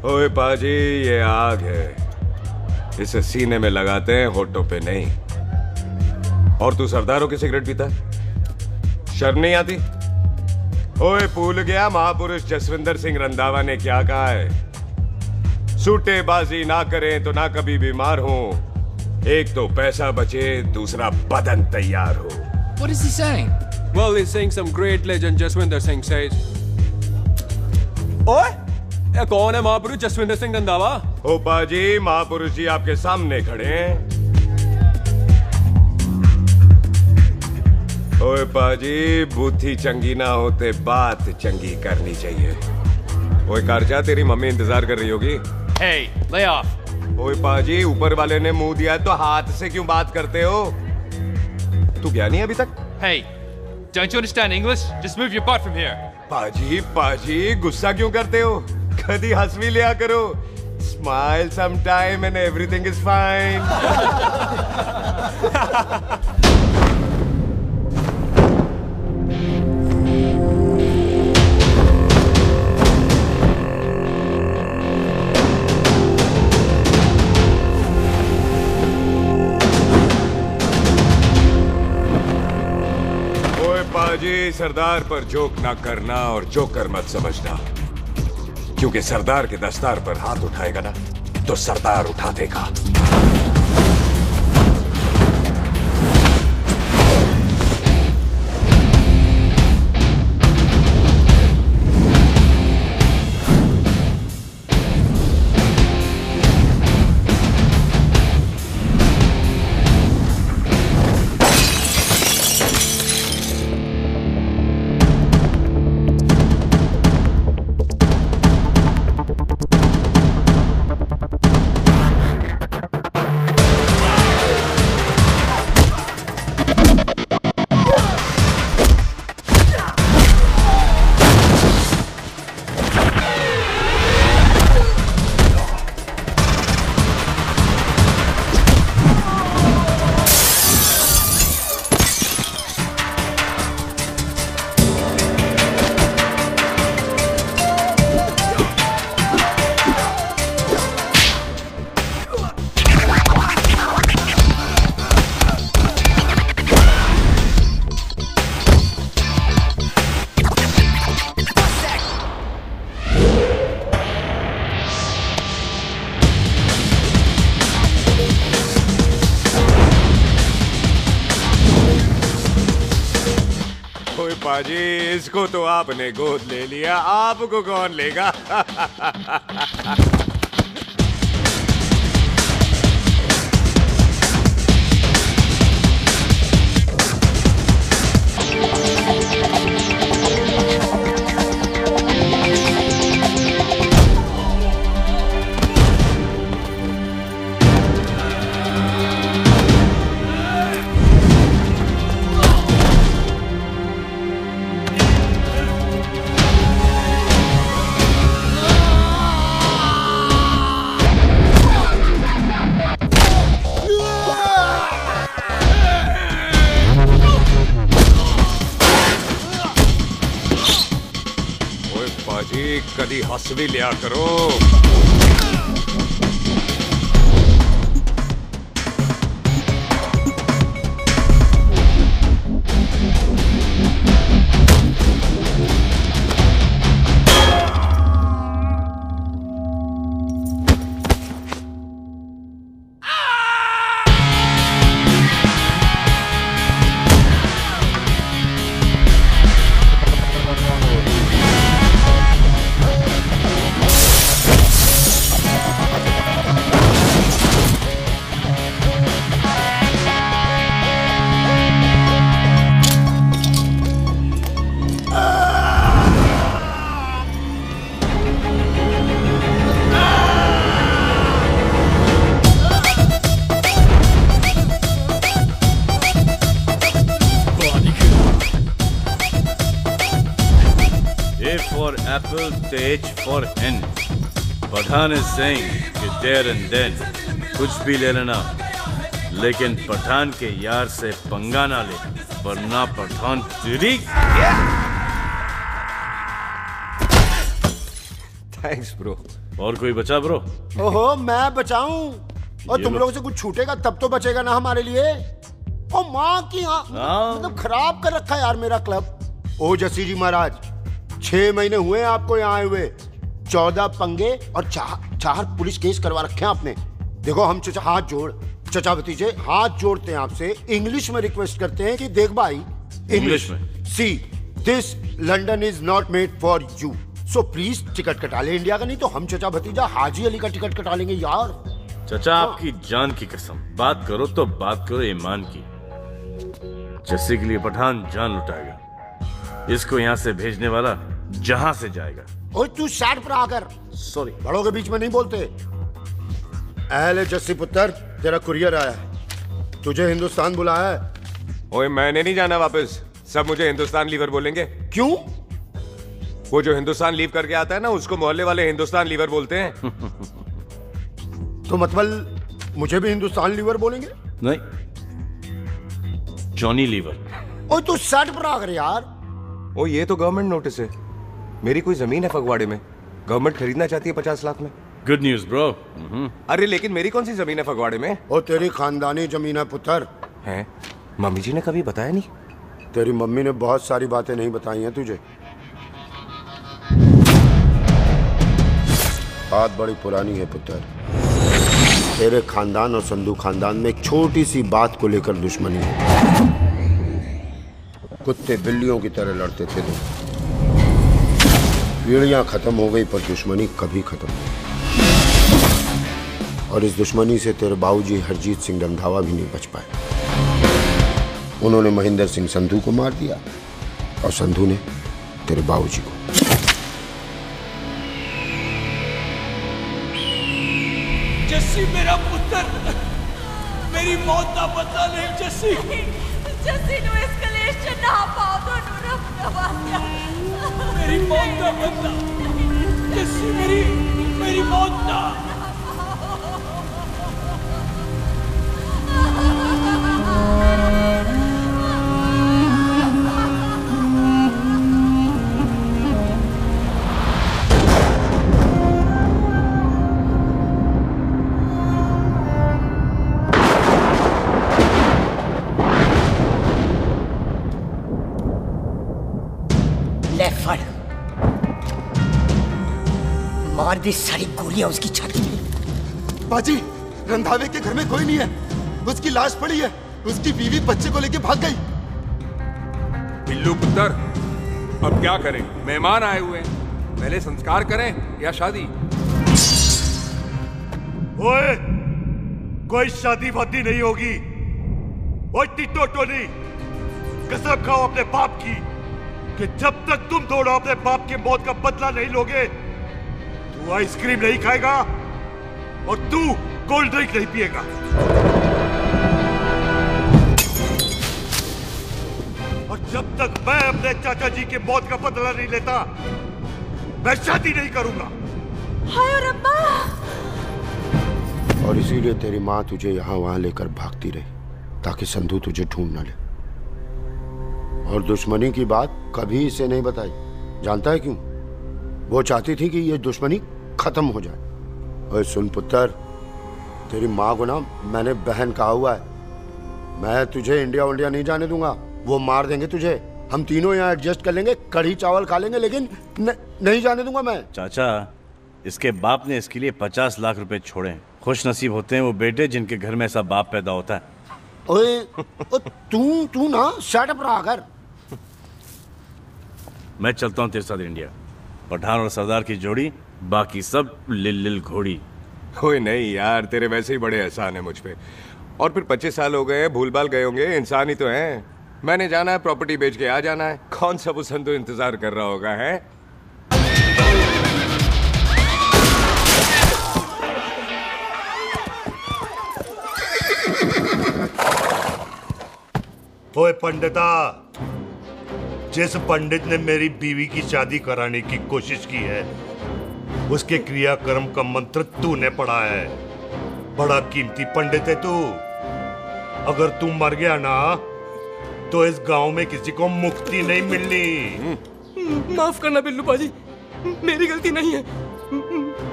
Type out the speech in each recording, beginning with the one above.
ओए पाजी, ये आग है, इसे सीने में लगाते हैं, होठों पे नहीं। और तू सरदारों की सिगरेट पीता है? शर्म नहीं आती? ओए भूल गया महापुरुष जसविंदर सिंह रंधावा ने क्या कहा है? सूटेबाजी ना करें तो ना कभी बीमार हो। एक तो पैसा बचे, दूसरा बदन तैयार हो। What is he saying? Well, he's saying some great legend Jaswinder Singh says. ओए, ये कौन है महापुरुष जसविंदर सिंह रंधावा? ओ पाजी, महापुरुष जी आपके सामने खड़े हैं। ओए पाजी, बुद्धि चंगी ना होते बात चंगी करनी चाहिए। ओए कारजा, तेरी मम्मी इंतजार कर रही होगी। Hey, lay off. ओए पाजी, ऊपर वाले ने मुंह दिया तो हाथ से क्यों बात करते हो? तू गया नहीं अभी तक? Hey, don't you understand English? Just move your butt from here. पाजी, गुस्सा क्यों करते हो? कभी हंस भी लिया करो। Smile sometime and everything is fine. पाजी, सरदार पर जोक ना करना और जोकर मत समझना, क्योंकि सरदार के दस्तार पर हाथ उठाएगा ना तो सरदार उठा देगा। पाजी, इसको तो आपने गोद ले लिया, आपको कौन लेगा? पाजी, कभी हंस भी लिया करो। For apple, the H for hen. Pathan is saying कि there and then कुछ भी ले लेना, लेकिन पठान के यार से पंगा ना ले, वरना पठान तेरी। Thanks, bro. और कोई बचा ब्रो? ओहो, मैं बचाऊं? और तुम लोगों से कुछ छूटेगा तब तो बचेगा ना हमारे लिए। ओ माँ की मतलब खराब कर रखा है यार मेरा क्लब। ओ जसी जी महाराज, 6 महीने हुए हैं आपको यहाँ आए हुए। 14 पंगे और 4 पुलिस केस करवा रखे हैं आपने। देखो हम चचा हाथ जोड़, चचा भतीजे हाथ जोड़ते हैं आपसे, इंग्लिश में रिक्वेस्ट करते हैं कि देख भाई, इंग्लिश में see this London is not made for you, so please ticket कटा ले इंडिया का, नहीं तो हम चचा भतीजा हाजी अली का टिकट कटा लेंगे यार। चचा आपकी जान की कसम, बात करो तो बात करो ईमान की। जस्सी के लिए पठान जान लुटाएगा। इसको यहाँ से भेजने वाला जहां से जाएगा। ओए तू साइड पर आकर, सॉरी, बड़ों के बीच में नहीं बोलते। अहले जस्सी पुत्र, तेरा कुरियर आया है, तुझे हिंदुस्तान बुलाया है। ओए मैंने नहीं जाना वापस, सब मुझे हिंदुस्तान लीवर बोलेंगे। क्यों? वो जो हिंदुस्तान लीव करके आता है ना, उसको मोहल्ले वाले हिंदुस्तान लीवर बोलते हैं। तो मतलब मुझे भी हिंदुस्तान लीवर बोलेंगे? नहीं, जॉनी लीवर। ओए तू साइड पर आकर यार। ओ ये तो गवर्नमेंट नोटिस है, मेरी कोई जमीन है फगवाड़े में, गवर्नमेंट खरीदना चाहती है 50 लाख में। Good news bro. अरे लेकिन मेरी कौन सी जमीन है फगवाड़े में? ओ तेरी खानदानी जमीन है पुत्र। है? मम्मी जी ने कभी बताया नहीं? तेरी मम्मी ने बहुत सारी बातें नहीं बताई हैं तुझे। बात बड़ी पुरानी है पुत्र। तेरे खानदान और संधू खानदान में एक छोटी सी बात को लेकर दुश्मनी है। कुत्ते बिल्लियों की तरह लड़ते थे तुम। पीढ़ियां खत्म हो गई पर दुश्मनी कभी खत्म नहीं। और इस दुश्मनी से तेरे बाबूजी हरजीत सिंह रंधावा भी नहीं बच पाए। उन्होंने महेंद्र सिंह संधू को मार दिया और संधू ने तेरे बाबूजी को। जस्सी मेरा पुत्र, मेरी मौत का बदला नहीं जस्सी। जस्सी नु इस कलेश च ना पाओ तो रब नवाज़ा। मेरी मौत का बदला जस्सी, मेरी मौत का। मार दी सारी गोलियां उसकी छाती में। बाजी, रंधावे के घर में कोई नहीं है, उसकी लाश पड़ी है, उसकी बीवी बच्चे को लेके भाग गई। बिल्लू पुत्र, अब क्या करें? मेहमान आए हुए हैं, पहले संस्कार करें या शादी? ओए, कोई शादी वादी नहीं होगी। ओए टिट्टो टोनी, कसम खाओ अपने बाप की कि जब तक तुम दोनों अपने बाप की मौत का बदला नहीं लोगे, तू आइसक्रीम नहीं खाएगा और तू कोल्ड ड्रिंक नहीं पिएगा। और जब तक मैं अपने चाचा जी की मौत का बदला नहीं लेता, मैं शादी नहीं करूंगा। हाय रब्बा! और इसीलिए तेरी माँ तुझे यहाँ वहां लेकर भागती रही, ताकि संधू तुझे ढूंढ न ले। और दुश्मनी की बात कभी इसे नहीं बताई। जानता है क्यों? वो चाहती थी कि ये दुश्मनी खत्म हो जाए। और सुन पुत्र, तेरी माँ को ना मैंने बहन कहा हुआ है, मैं तुझे इंडिया इंडिया नहीं जाने दूंगा। वो मार देंगे तुझे, हम तीनों यहाँ एडजस्ट कर लेंगे, कढ़ी चावल खा लेंगे, लेकिन नहीं जाने दूंगा मैं। चाचा, इसके बाप ने इसके लिए 50 लाख रुपए छोड़े। खुश नसीब होते हैं वो बेटे जिनके घर में ऐसा बाप पैदा होता है। ओए, तू ना शट पर आकर। मैं चलता हूँ तेरे साथ इंडिया। पठान और सरदार की जोड़ी, बाकी सब लिल घोड़ी। ओए नहीं यार, तेरे वैसे ही बड़े एहसान है मुझ पे। और फिर 25 साल हो गए, भूल भाल गए होंगे, इंसान ही तो हैं। मैंने जाना है, प्रॉपर्टी बेच के आ जाना है। कौन सा वो संधू इंतजार कर रहा होगा? है ओए पंडिता, जिस पंडित ने मेरी बीवी की शादी कराने की कोशिश की है, उसके क्रियाक्रम का मंत्र तूने पढ़ा है। बड़ा कीमती पंडित है तू। अगर तू मर गया ना, तो इस गांव में किसी को मुक्ति नहीं मिलनी। माफ करना बिल्लू बाजी, मेरी गलती नहीं है।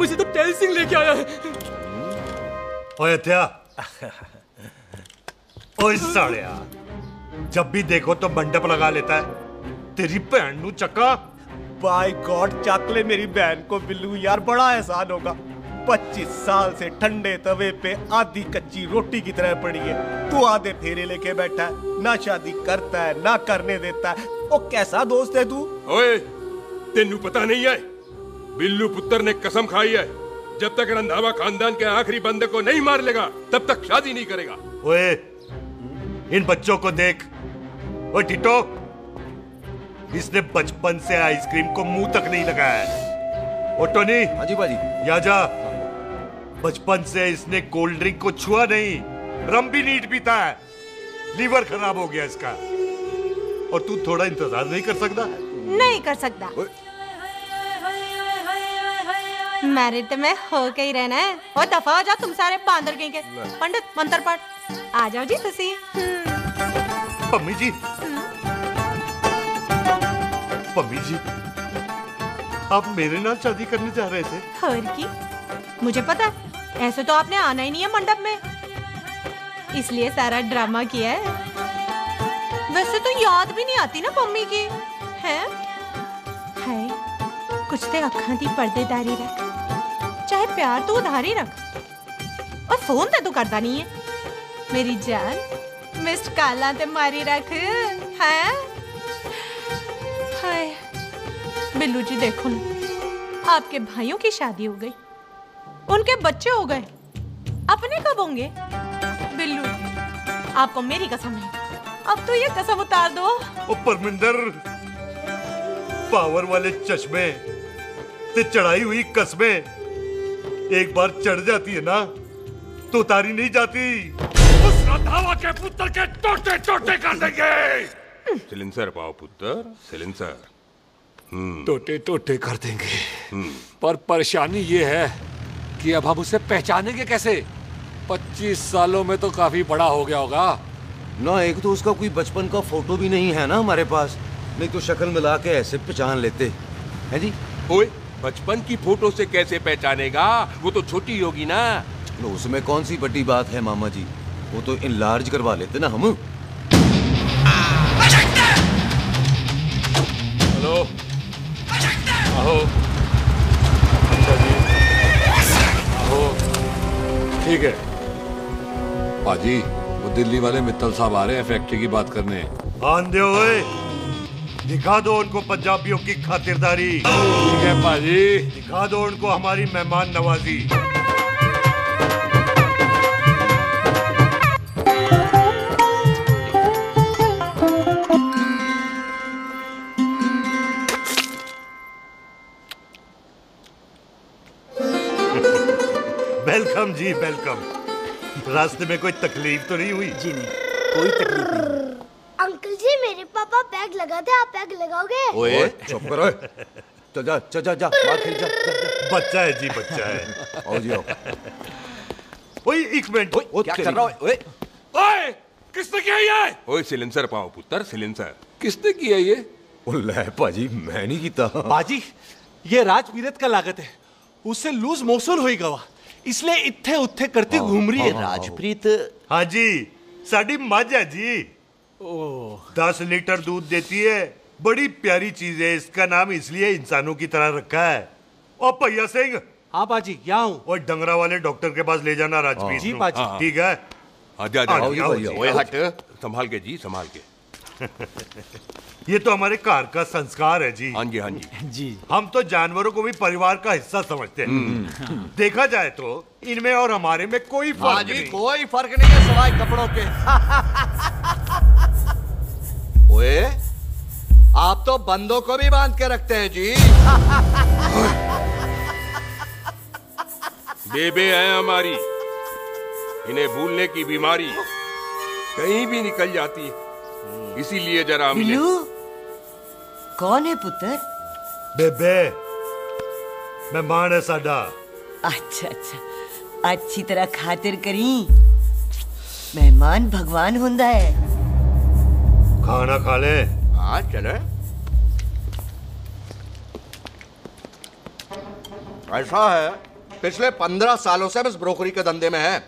मुझे तो टेल सिंह लेके आया है। ओए हत्या, ओए सालिया, जब भी देखो तो मंडप लगा लेता है। तेरी बहन नू चक्का। बाय गॉड, चक ले मेरी बहन को बिल्लू यार, बड़ा एहसान होगा। 25 साल से ठंडे तवे पे आधी कच्ची रोटी की तरह पड़ी है, तू आधे फेरे लेके बैठा है, ना शादी करता है ना करने देता है। ओ कैसा दोस्त है तू? ओए, तेनू पता नहीं है, बिल्लू पुत्र ने कसम खाई है, जब तक रंधावा खानदान के आखिरी बंदे को नहीं मार लेगा तब तक शादी नहीं करेगा। ओए, इन बच्चों को देख। ओए टिटो, इसने बचपन से आइसक्रीम को मुंह तक नहीं लगाया है। ओ टोनी। हाँ जी बाजी। यहाँ जा। बचपन से इसने कोल्ड ड्रिंक को छुआ नहीं, रम भी नीट पीता है, लीवर खराब हो गया इसका। और तू थोड़ा इंतजार नहीं कर सकता? नहीं कर सकता। मैरिड तो मैं हो के ही रहना है। और दफा हो जाओ तुम सारे बांदर कहीं के। पंडित मंत्र पढ़। आ जाओ जी तुसी। पम्मी जी, पम्मी जी, आप मेरे नाल शादी करने जा रहे थे? और की मुझे पता है, ऐसे तो आपने आना ही नहीं है मंडप में, इसलिए सारा ड्रामा किया है। वैसे तो याद भी नहीं आती ना मम्मी की है। कुछ ते अखां दी पर्देदारी रख, चाहे प्यार तो उधारी रख, और फोन ते तू करता नहीं है। मेरी जान मिस्ड काला ते मारी रख है। हाय बिल्लू जी, देखो ना, आपके भाइयों की शादी हो गई, उनके बच्चे हो गए, अपने कब होंगे? बिल्लू आपको मेरी कसम है, अब तो ये कसम उतार दो। ओ परमिंदर, पावर वाले चश्मे ते चढ़ाई हुई कस्में एक बार चढ़ जाती है ना तो उतारी नहीं जाती। उस रंधावा के पुत्र के टोटे टोटे कर देंगे। सिलेंसर पाओ पुत्र, सिलेंसर। टोटे टोटे कर देंगे, पर परेशानी ये है कि अब हम उसे पहचानेंगे कैसे? 25 सालों में तो काफी बड़ा हो गया होगा ना। एक तो उसका कोई बचपन का फोटो भी नहीं है ना हमारे पास, नहीं तो शक्ल मिला के ऐसे पहचान लेते हैं जी। ओए, बचपन की फोटो से कैसे पहचानेगा? वो तो छोटी होगी ना। उसमें कौन सी बड़ी बात है मामा जी, वो तो इनलार्ज करवा लेते ना हम। हेलो, आहो। अच्छा जी, आहो। ठीक है पाजी, वो दिल्ली वाले मित्तल साहब आ रहे हैं फैक्ट्री की बात करने। आंधे ओए, दिखा दो उनको पंजाबियों की खातिरदारी। ठीक है पाजी, दिखा दो उनको हमारी मेहमान नवाजी। वेलकम जी, वेलकम। रास्ते में कोई तकलीफ तो नहीं हुई? जी नहीं, कोई तकलीफ नहीं। अंकल जी, मेरे पापा पैग लगाते, आप पैग लगाओगे? ओए चुप करो। चल जा चल जा जा, बाहर खेल जा, जा। बच्चा है जी, बच्चा है। आओ जी आओ। ओए एक मिनट, क्या कर रहा है? ओए, ओए, किसने किया ये? ओए सिलेंसर पाओ पुत्र, सिलेंसर। किसने किया ये? ले पाजी, मैं नहीं कीता। बाजी, ये राजवीरत का लागत है, उससे लूज मोशन होई गवा, इसलिए इत्थे उत्थे करती घूम रही है। राजप्रीत? हाँ जी, साडी मझ है जी। 10 लीटर दूध देती है, बड़ी प्यारी चीज है। इसका नाम इसलिए इंसानों की तरह रखा है। और भैया सिंह। हाँ बाजी, यहाँ हूँ। और डंगरा वाले डॉक्टर के पास ले जाना राजप्रीत। जी बाजी। ठीक है। जा ओए हट, संभाल के जी, संभाल के। ये तो हमारे घर का संस्कार है जी। हाँ जी, हाँ जी जी। हम तो जानवरों को भी परिवार का हिस्सा समझते हैं। देखा जाए तो इनमें और हमारे में कोई फर्क नहीं। कोई फर्क नहीं है सिवाय कपड़ों के। ओए, आप तो बंदों को भी बांध के रखते हैं जी। बेबे है हमारी, इन्हें भूलने की बीमारी कहीं भी निकल जाती है, इसीलिए जरा मिले। कौन है पुत्र? बेबे मेहमान है साडा। अच्छा अच्छा, अच्छी तरह खातिर करी, मेहमान भगवान हुंदा है। खाना खा ले। हाँ चले। ऐसा है पिछले 15 सालों से हम इस ब्रोकरी के धंधे में हैं।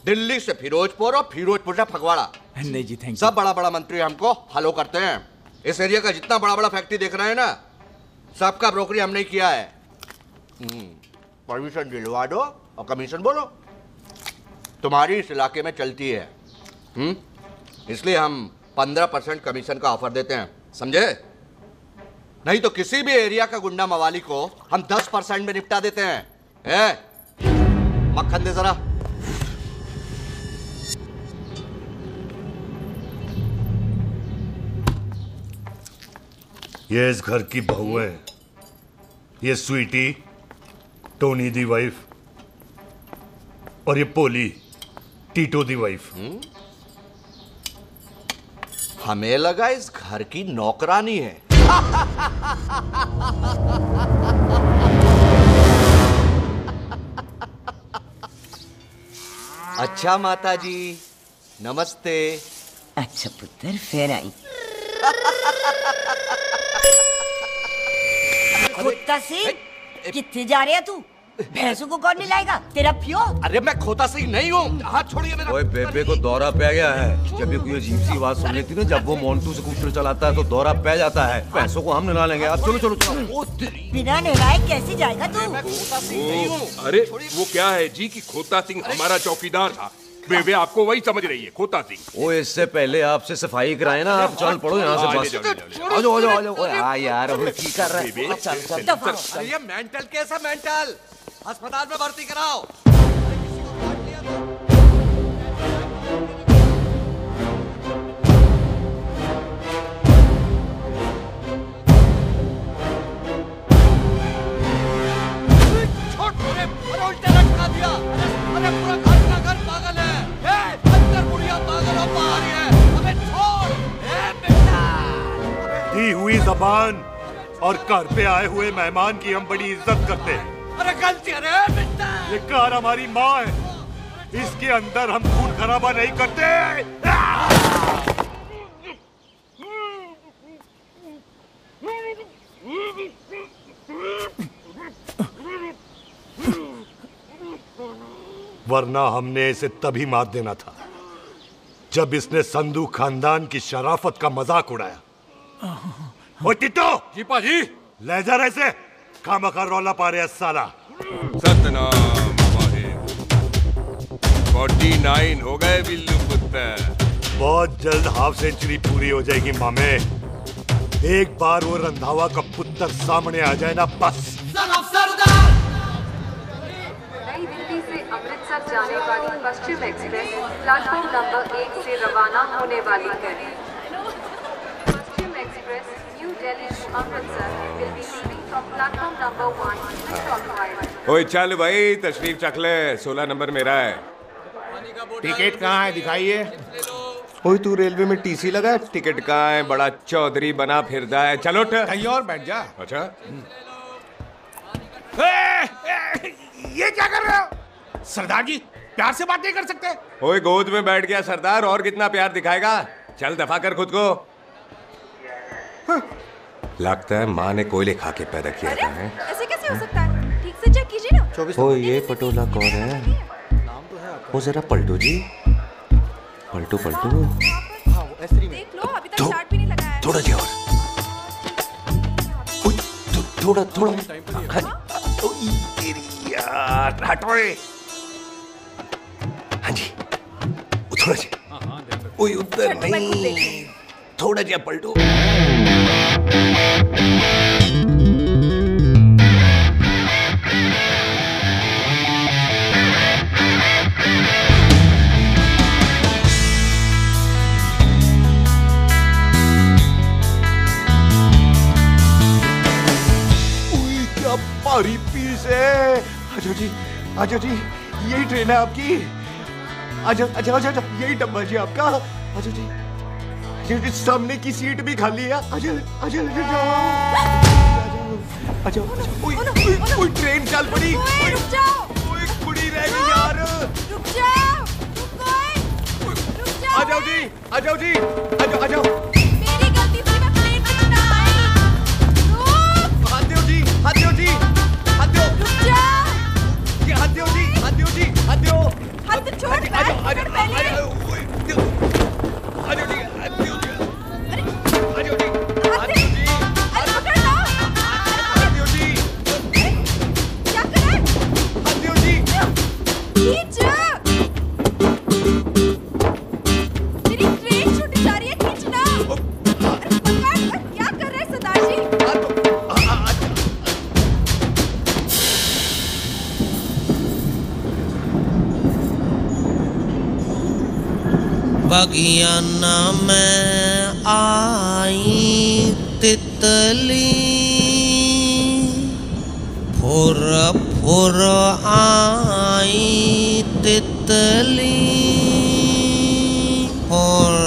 दिल्ली से फिरोजपुर और फिरोजपुर से फगवाड़ा। नहीं जी, थैंक यू। सब बड़ा बड़ा मंत्री हमको फॉलो करते हैं। इस एरिया का जितना बड़ा बड़ा फैक्ट्री देख रहे हैं ना, सबका ब्रोकरी हमने ही किया है। परमिशन दिलवा दो और कमीशन बोलो। तुम्हारी इस इलाके में चलती है, इसलिए हम 15% कमीशन का ऑफर देते हैं, समझे? नहीं तो किसी भी एरिया का गुंडा मवाली को हम 10% में निपटा देते हैं। मक्खन दे जरा। ये इस घर की बहू है, ये स्वीटी, टोनी दी वाइफ, और ये पोली, टीटो दी वाइफ। हमें लगा इस घर की नौकरानी है। अच्छा माता जी, नमस्ते। अच्छा पुत्र, फिर आई। कुत्ता सिंह, कितने जा रहे है तू? भैंसों को कौन मिलाएगा? तेरा प्यो? अरे मैं खोता सिंह नहीं हूँ, हाथ छोड़िए मेरा। ओए बेबे को दौरा पै गया है। जब भी कोई अजीब सी आवाज सुन लेती ना, जब वो मोंटू स्कूटर चलाता है तो दौरा पै जाता है। पैसों को हम निला लेंगे। आप चलो चलो चलो। बिना नहलाए कैसे जाएगा तू? अरे वो क्या है जी कि खोता सिंह हमारा चौकीदार था। बेबे आपको वही समझ रही है, खोता सिंह। ओ इससे पहले आपसे सफाई कराए ना, आप चल पड़ो यहाँ से बस। आ जाओ आ जाओ आ जाओ। हाँ यार, अब की कर रहा है? ये मेंटल केस है, मेंटल। अस्पताल में भर्ती कराओ। उल्टे लटका दिया। अरे पूरा घर का घर पागल है। अंदर बुढ़िया पागल और बाहर है। अबे छोड़। बेटा। दी हुई जबान और घर पे आए हुए मेहमान की हम बड़ी इज्जत करते हैं। अरे गलती है रे बेटा। ये कार हमारी माँ है, इसके अंदर हम खून खराबा नहीं करते। वरना हमने इसे तभी मार देना था जब इसने संधू खानदान की शराफत का मजाक उड़ाया। ओ टिट्टो जी पाजी, ले जा रहे से खामखा रौला पा रहे साला। सतनाम 49 हो गए बिल्लू पुत्र। बहुत जल्द हाफ सेंचुरी पूरी हो जाएगी मामे। एक बार वो रंधावा का पुत्र सामने आ जाए ना, बस। नई दिल्ली से अमृतसर जाने वाली पश्चिम एक्सप्रेस प्लेटफॉर्म नंबर 1 से रवाना होने वाली है। Paschim express New Delhi to Amritsar will be leaving from platform number 1। ओए चल भाई, तशरीफ चख ले। 16 नंबर मेरा है। टिकट कहाँ है, दिखाइए। ओए तू रेलवे में टीसी लगा, टिकट कहाँ है? बड़ा चौधरी बना फिरदा है। चलो कहीं और बैठ जा। अच्छा ये क्या कर रहे हो? सरदार जी, प्यार से बात नहीं कर सकते? ओए गोद में बैठ गया सरदार, और कितना प्यार दिखाएगा? चल दफा कर खुद को। लगता है माँ ने कोयले खा के पैदा किया था। ऐसे कैसे हो सकता है? ठीक से चेक कीजिए ना। ओ ये पटोला कौन है? वो जरा पलटू जी, पलटू पलटू। देख लो, अभी तक स्टार्ट भी नहीं लगा है। थोड़ा जी और। थोड़ा थोड़ा। तेरी यार, हटो। हाँ जी, थोड़ा जी। ओए उधर नहीं, थोड़ा जी पलटू। भारी पीस है। आजो जी, आजो जी, यही ट्रेन है आपकी। आजो आजो आजो, यही डब्बा जी आपका। आजो जी, जी सामने की सीट भी खाली है। आजो आजो आजो। ओए ट्रेन चल पड़ी। रुक जाओ। ओए कुड़ी रह गई यार। रुक जाओ। रुक जाओ। आ जाओ जी, आ जाओ जी, आ जाओ आ जाओ। मेरी गलती से मैं प्लेन में ना आई। हाथ दो जी, हाथ दो जी, हाथ दो। रुक जाओ। बगियाना में आई तितली फुर फुर आई तितली और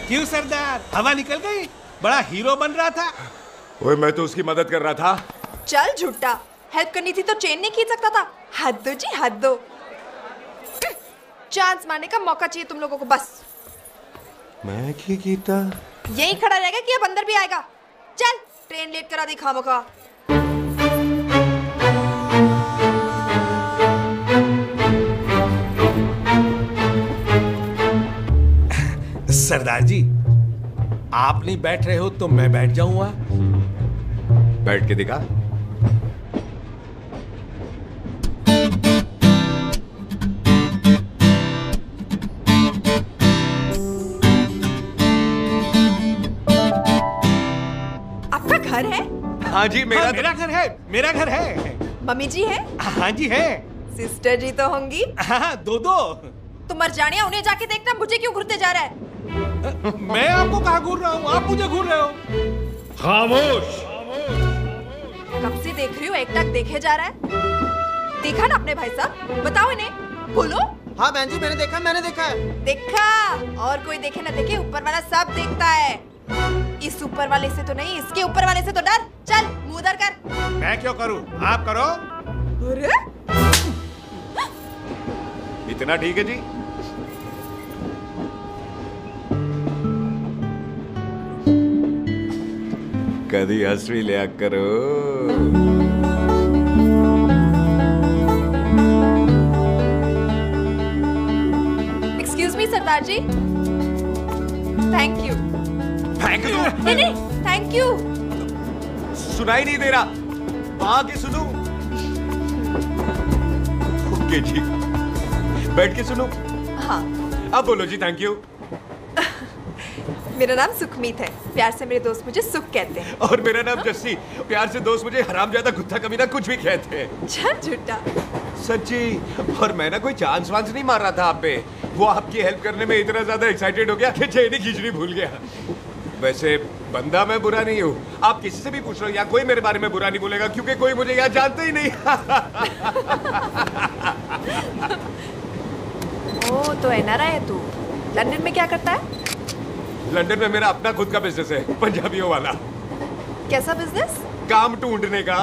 क्यों सरदार, हवा निकल गई? बड़ा हीरो बन रहा था। ओए मैं तो उसकी मदद कर रहा था। चल झूठा, हेल्प करनी थी तो चेन नहीं खींच सकता था। हद दो जी, हद दो। चांस मारने का मौका चाहिए तुम लोगों को बस। मैं क्या कीता? यही खड़ा रहेगा कि अब अंदर भी आएगा? चल ट्रेन लेट करा दी खामखा। सरदार जी, आप नहीं बैठ रहे हो तो मैं बैठ जाऊंगा। बैठ के दिखा। आपका घर है? हाँ जी, मेरा घर है। मेरा घर है। मम्मी जी है? हाँ जी है। सिस्टर जी तो होंगी? हाँ, दो। तुम मर जाने, उन्हें जाके देखना मुझे क्यों घूरते जा रहा है। मैं आपको कहाँ घूर रहा हूँ? आप मुझे घूर रहे हो। खामोश। कब से देख रही हो, एक टक देखे जा रहा है। देखा ना अपने भाई साहब, बताओ इन्हें। बोलो। हाँ बहन जी, मैंने देखा है। देखा? और कोई देखे ना देखे, ऊपर वाला सब देखता है। इस ऊपर वाले से तो नहीं, इसके ऊपर वाले से तो डर। चल मुंह उधर कर। मैं क्यों करूँ? आप करो। अरे इतना ठीक है जी? कभी हंस भी लिया करो। Excuse me Sardar ji. Thank you. Thank you? नहीं, थैंक यू। सुनाई नहीं दे रहा, आके सुनो। ओके जी, बैठ के सुनो। हाँ। अब बोलो जी थैंक यू। मेरा नाम सुखमीत है, प्यार से मेरे दोस्त मुझे सुख कहते हैं। और मेरा नाम जस्सी, प्यार से दोस्त मुझे हरामजादा, कुत्ता कमीना कुछ भी कहते हैं। चल झूठा। सच्ची। और मैं ना कोई चांस वांस नहीं मार रहा था आप पे, वो आपकी हेल्प करने में इतना ज्यादा एक्साइटेड हो गया कि चेन ही खींचनी भूल गया। वैसे बंदा मैं बुरा नहीं हूँ, आप किसी से भी पूछ लो, यहाँ कोई मेरे बारे में बुरा नहीं बोलेगा क्योंकि कोई मुझे यहाँ जानता ही नहीं। ओ तो एनआरआई है तू। लंदन में क्या करता है? लंदन में मेरा अपना खुद का बिजनेस है, पंजाबियों वाला। कैसा बिजनेस? काम ढूंढने का।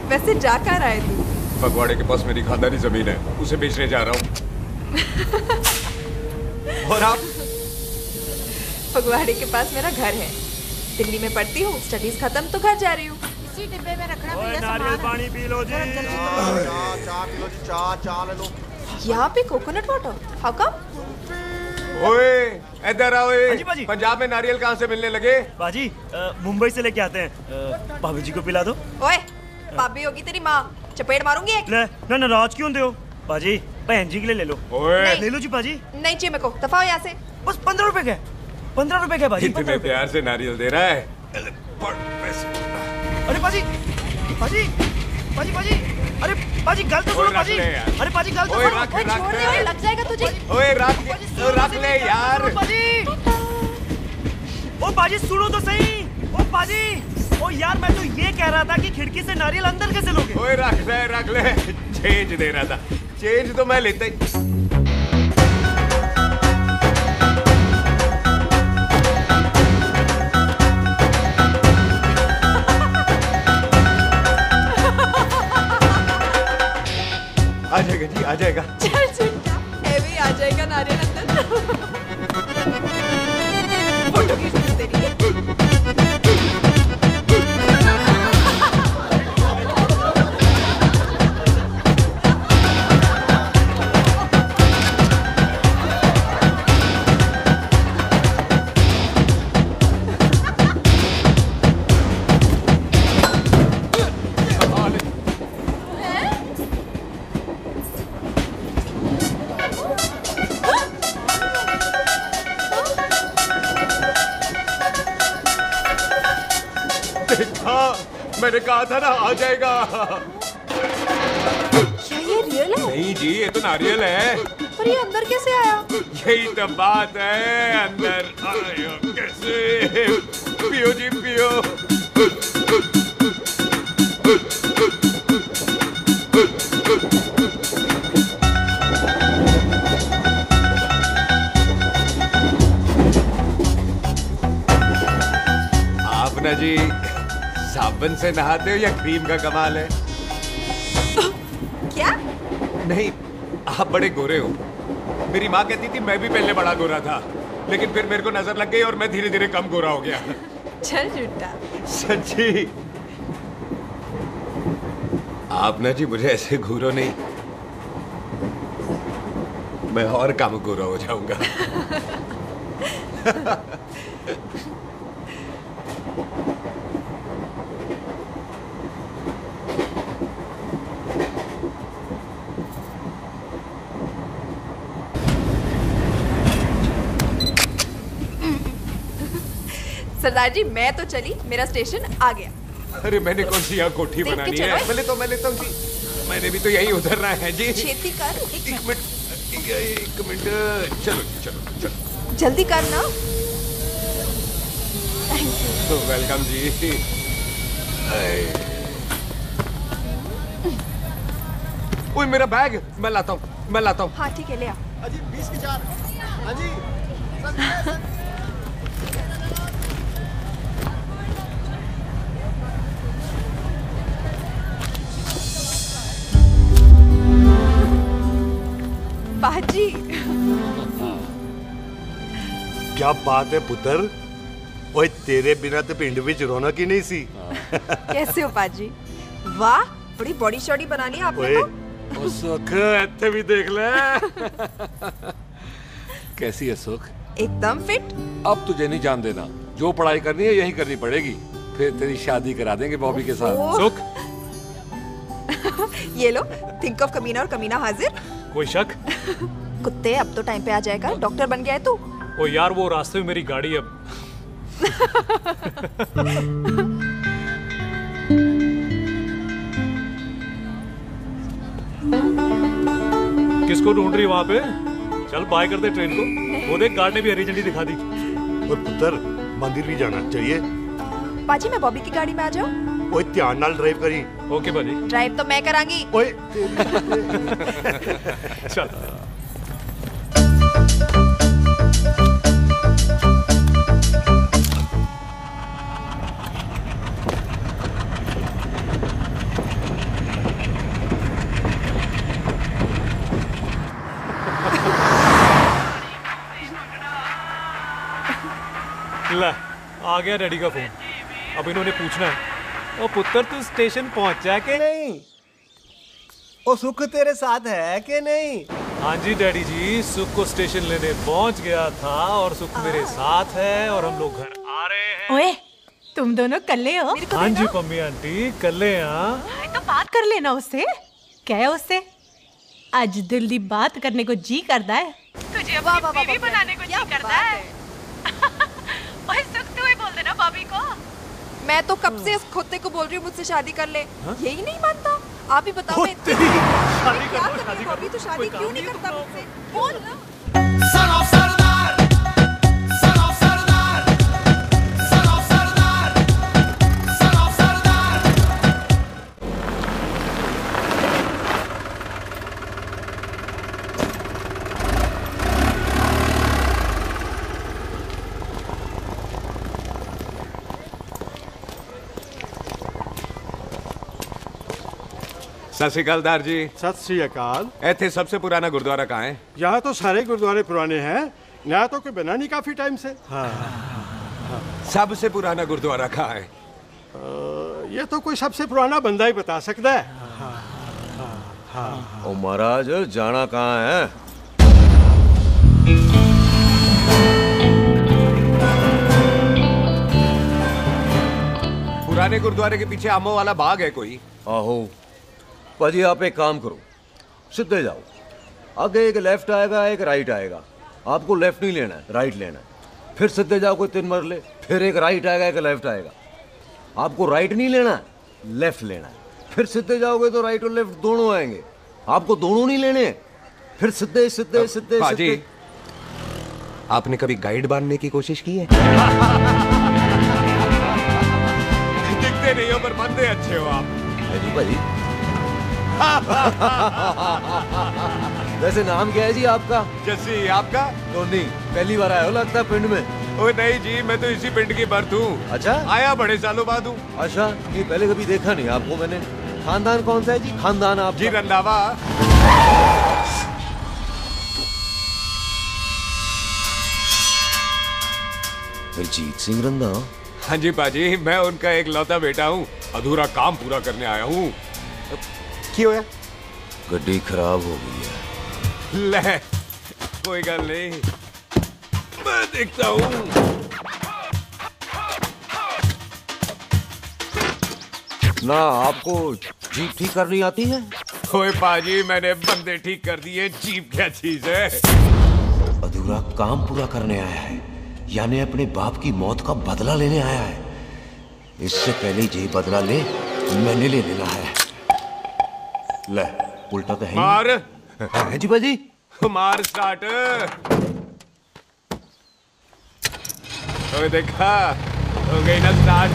वैसे जा कहाँ रहा है तू? फगवाड़े के पास मेरी खानदानी जमीन है, उसे बेचने जा रहा हूँ। और आप? फगवाड़े के पास मेरा घर है, दिल्ली में पढ़ती हूँ, स्टडीज खत्म तो घर जा रही हूँ। इसी डिब्बे में रखना। नारियल पानी पी लो जी। चाय पी लो जी, चाय ले लो। यहाँ पे कोकोनट वाटर? How come? ओए इधर आओ। बाजी, बाजी। पंजाब में नारियल कहाँ से मिलने लगे? बाजी मुंबई से लेके आते हैं। भाभी जी को पिला दो। ओए भाभी होगी तेरी माँ, चपेट मारूंगी एक। ले ना, नाराज क्यों दे हो? बाजी बहन जी के लिए ले लो। ओए ले लो जी बाजी। नहीं चाहिए मेरे को, दफा हो यहाँ से। बस 15 रुपए के। 15 रुपए के बाजी। इतने प्यार से नारियल दे रहा है। अरे बाजी, बाजी, बाजी, बाजी, अरे बाजी गल तो सुनो बाजी। अरे बाजी गल तो सुनो। ओए छोड़ दे, ओए लग जाएगा तुझे। ओए रख ले यार। बाजी, ओ बाजी सुनो तो सही। ओ बाजी, ओ यार मैं तो ये कह रहा था कि खिड़की से नारियल अंदर कैसे लोगे? ओए रख ले। चेंज दे रहा था, चेंज तो मैं लेता ही। आ जाएगा जी, आ जाएगा। चल झूठा, ये भी आ जाएगा नारियल अंदर। फोटो खींच तेरी। मैंने कहा था ना आ जाएगा। क्या ये रियल है? नहीं जी, ये तो नारियल है। पर ये अंदर कैसे आया? यही तो बात है, अंदर आया कैसे? पियो जी पियो। आप ना जी साबुन से नहाते हो या क्रीम का कमाल है? क्या? नहीं, आप बड़े गोरे हो। मेरी माँ कहती थी मैं भी पहले बड़ा गोरा था, लेकिन फिर मेरे को नजर लग गई और मैं धीरे धीरे कम गोरा हो गया। चल झूठा। सच्ची। आप ना जी मुझे ऐसे घूरो नहीं, मैं और कम गोरा हो जाऊंगा। सरदार जी मैं तो चली, मेरा स्टेशन आ गया। अरे मैंने कौन सी यहाँ कोठी बनानी है? पहले तो मैं लेता हूँ जी। मैंने भी तो यही उधरना है जी। छेती कर। एक मिनट। चलो चलो चलो। जल्दी कर ना। वेलकम जी। ओए मेरा बैग मैं लाता हूँ। हाँ ठीक है ले आ। अजी 20 के 4। अजी बाजी। क्या बात है पुत्र? ओए तेरे बिना तो पिंड विच रौनक ही नहीं सी। कैसे हो पाजी? वाह बड़ी बॉडी शॉडी बना ली आपने तो। ओ सुख इत्थे भी देख ले। कैसी है सुख? एकदम फिट। अब तुझे नहीं जान देना, जो पढ़ाई करनी है यही करनी पड़ेगी, फिर तेरी शादी करा देंगे बॉबी के साथ। सुख ये लो, थिंक ऑफ कमीना और कमीना हाजिर। कोई शक? कुत्ते अब तो टाइम पे आ जाएगा, डॉक्टर बन गया है तू। ओ यार वो रास्ते में मेरी गाड़ी अब। किसको ढूंढ रही वहां पे? चल बाय कर दे ट्रेन को। वो देख गार्ड ने भी हरी झंडी दिखा दी। और पुत्र मंदिर भी जाना चाहिए। बाजी मैं बॉबी की गाड़ी में आ जाऊं? ओए ध्यान नाल ड्राइव करी। ओके बाजी। ड्राइव तो मैं करांगी। ओए चल। ला आ गया डैडी का फोन। अब इन्होंने पूछना है, ओ पुत्र तू स्टेशन पहुंचा के नहीं? ओ सुख तेरे साथ है कि नहीं? हाँ जी डैडी जी, सुख को स्टेशन लेने पहुंच गया था और सुख मेरे साथ है और हम लोग घर आ रहे हैं। ओए तुम दोनों कल्ले हो? हाँ जी पम्मी आंटी कल्ले। हाँ तो बात कर लेना उससे। क्या है उससे? आज दिल दी बात करने को जी करता है। तुझे अपनी बीवी बनाने को जी करता है। ओए सुख तू ही बोल देना भाभी को। मैं तो कब से इस खोते को बोल रही हूँ मुझसे शादी कर ले, यही नहीं मानता। आप ही बताओ मैं शादी कर अभी तो शादी क्यों नहीं करता मुझसे? बोल ना। सत श्री अकाल दार जी। सत श्री अकाल। ऐथे सबसे पुराना गुरुद्वारा कहाँ है? यहाँ तो सारे गुरुद्वारे पुराने हैं, नया तो कोई बना नहीं काफी टाइम से। हाँ। सबसे पुराना गुरुद्वारा कहाँ है? ये तो कोई सबसे पुराना बंदा ही बता सकता है। ओ महाराज जाना कहाँ है? पुराने गुरुद्वारे के पीछे आमों वाला बाग है कोई? आहो पाजी, आप एक काम करो, सीधे जाओ, आगे एक लेफ्ट आएगा एक राइट आएगा, आपको लेफ्ट नहीं लेना है, राइट लेना है। फिर सीधे जाओ कोई 3 मरले, फिर एक राइट आएगा एक लेफ्ट आएगा, आपको राइट नहीं लेना है, लेफ्ट लेना है। फिर सीधे जाओगे तो राइट और लेफ्ट दोनों आएंगे, आपको दोनों नहीं लेने। फिर सीधे सीधे सीधे सीधे। आपने कभी गाइड बांधने की कोशिश की है? दिखते नहीं हो पर बंदे अच्छे हो आप। जी भाई। वैसे नाम क्या है जी आपका? जस्सी। आपका? टोनी। पहली बार आए हो लगता है पिंड में। ओए नहीं जी, मैं तो इसी पिंड की बर्थ हूँ। अच्छा, आया बड़े सालों बाद हूँ। अच्छा, ये पहले कभी देखा नहीं आपको मैंने। खानदान कौन सा है जी? खानदान आप? जी रंधावा। जीत सिंह रंधावा? हाँ जी पाजी, मैं उनका एक लौता बेटा हूँ, अधूरा काम पूरा करने आया हूँ। क्यों है? गड्डी खराब हो गई है। ले, कोई गल नहीं, मैं देखता हूँ। ना आपको जीप ठीक करनी आती है? ओए पाजी, मैंने बंदे ठीक कर दिए, जीप क्या चीज है? अधूरा काम पूरा करने आया है, यानी अपने बाप की मौत का बदला लेने आया है। इससे पहले ये बदला ले, मैंने ले लेना है। ले, उल्टा तो है। मार। है जी बाजी। मार स्टार्ट। ओए देखा, हो गई ना स्टार्ट।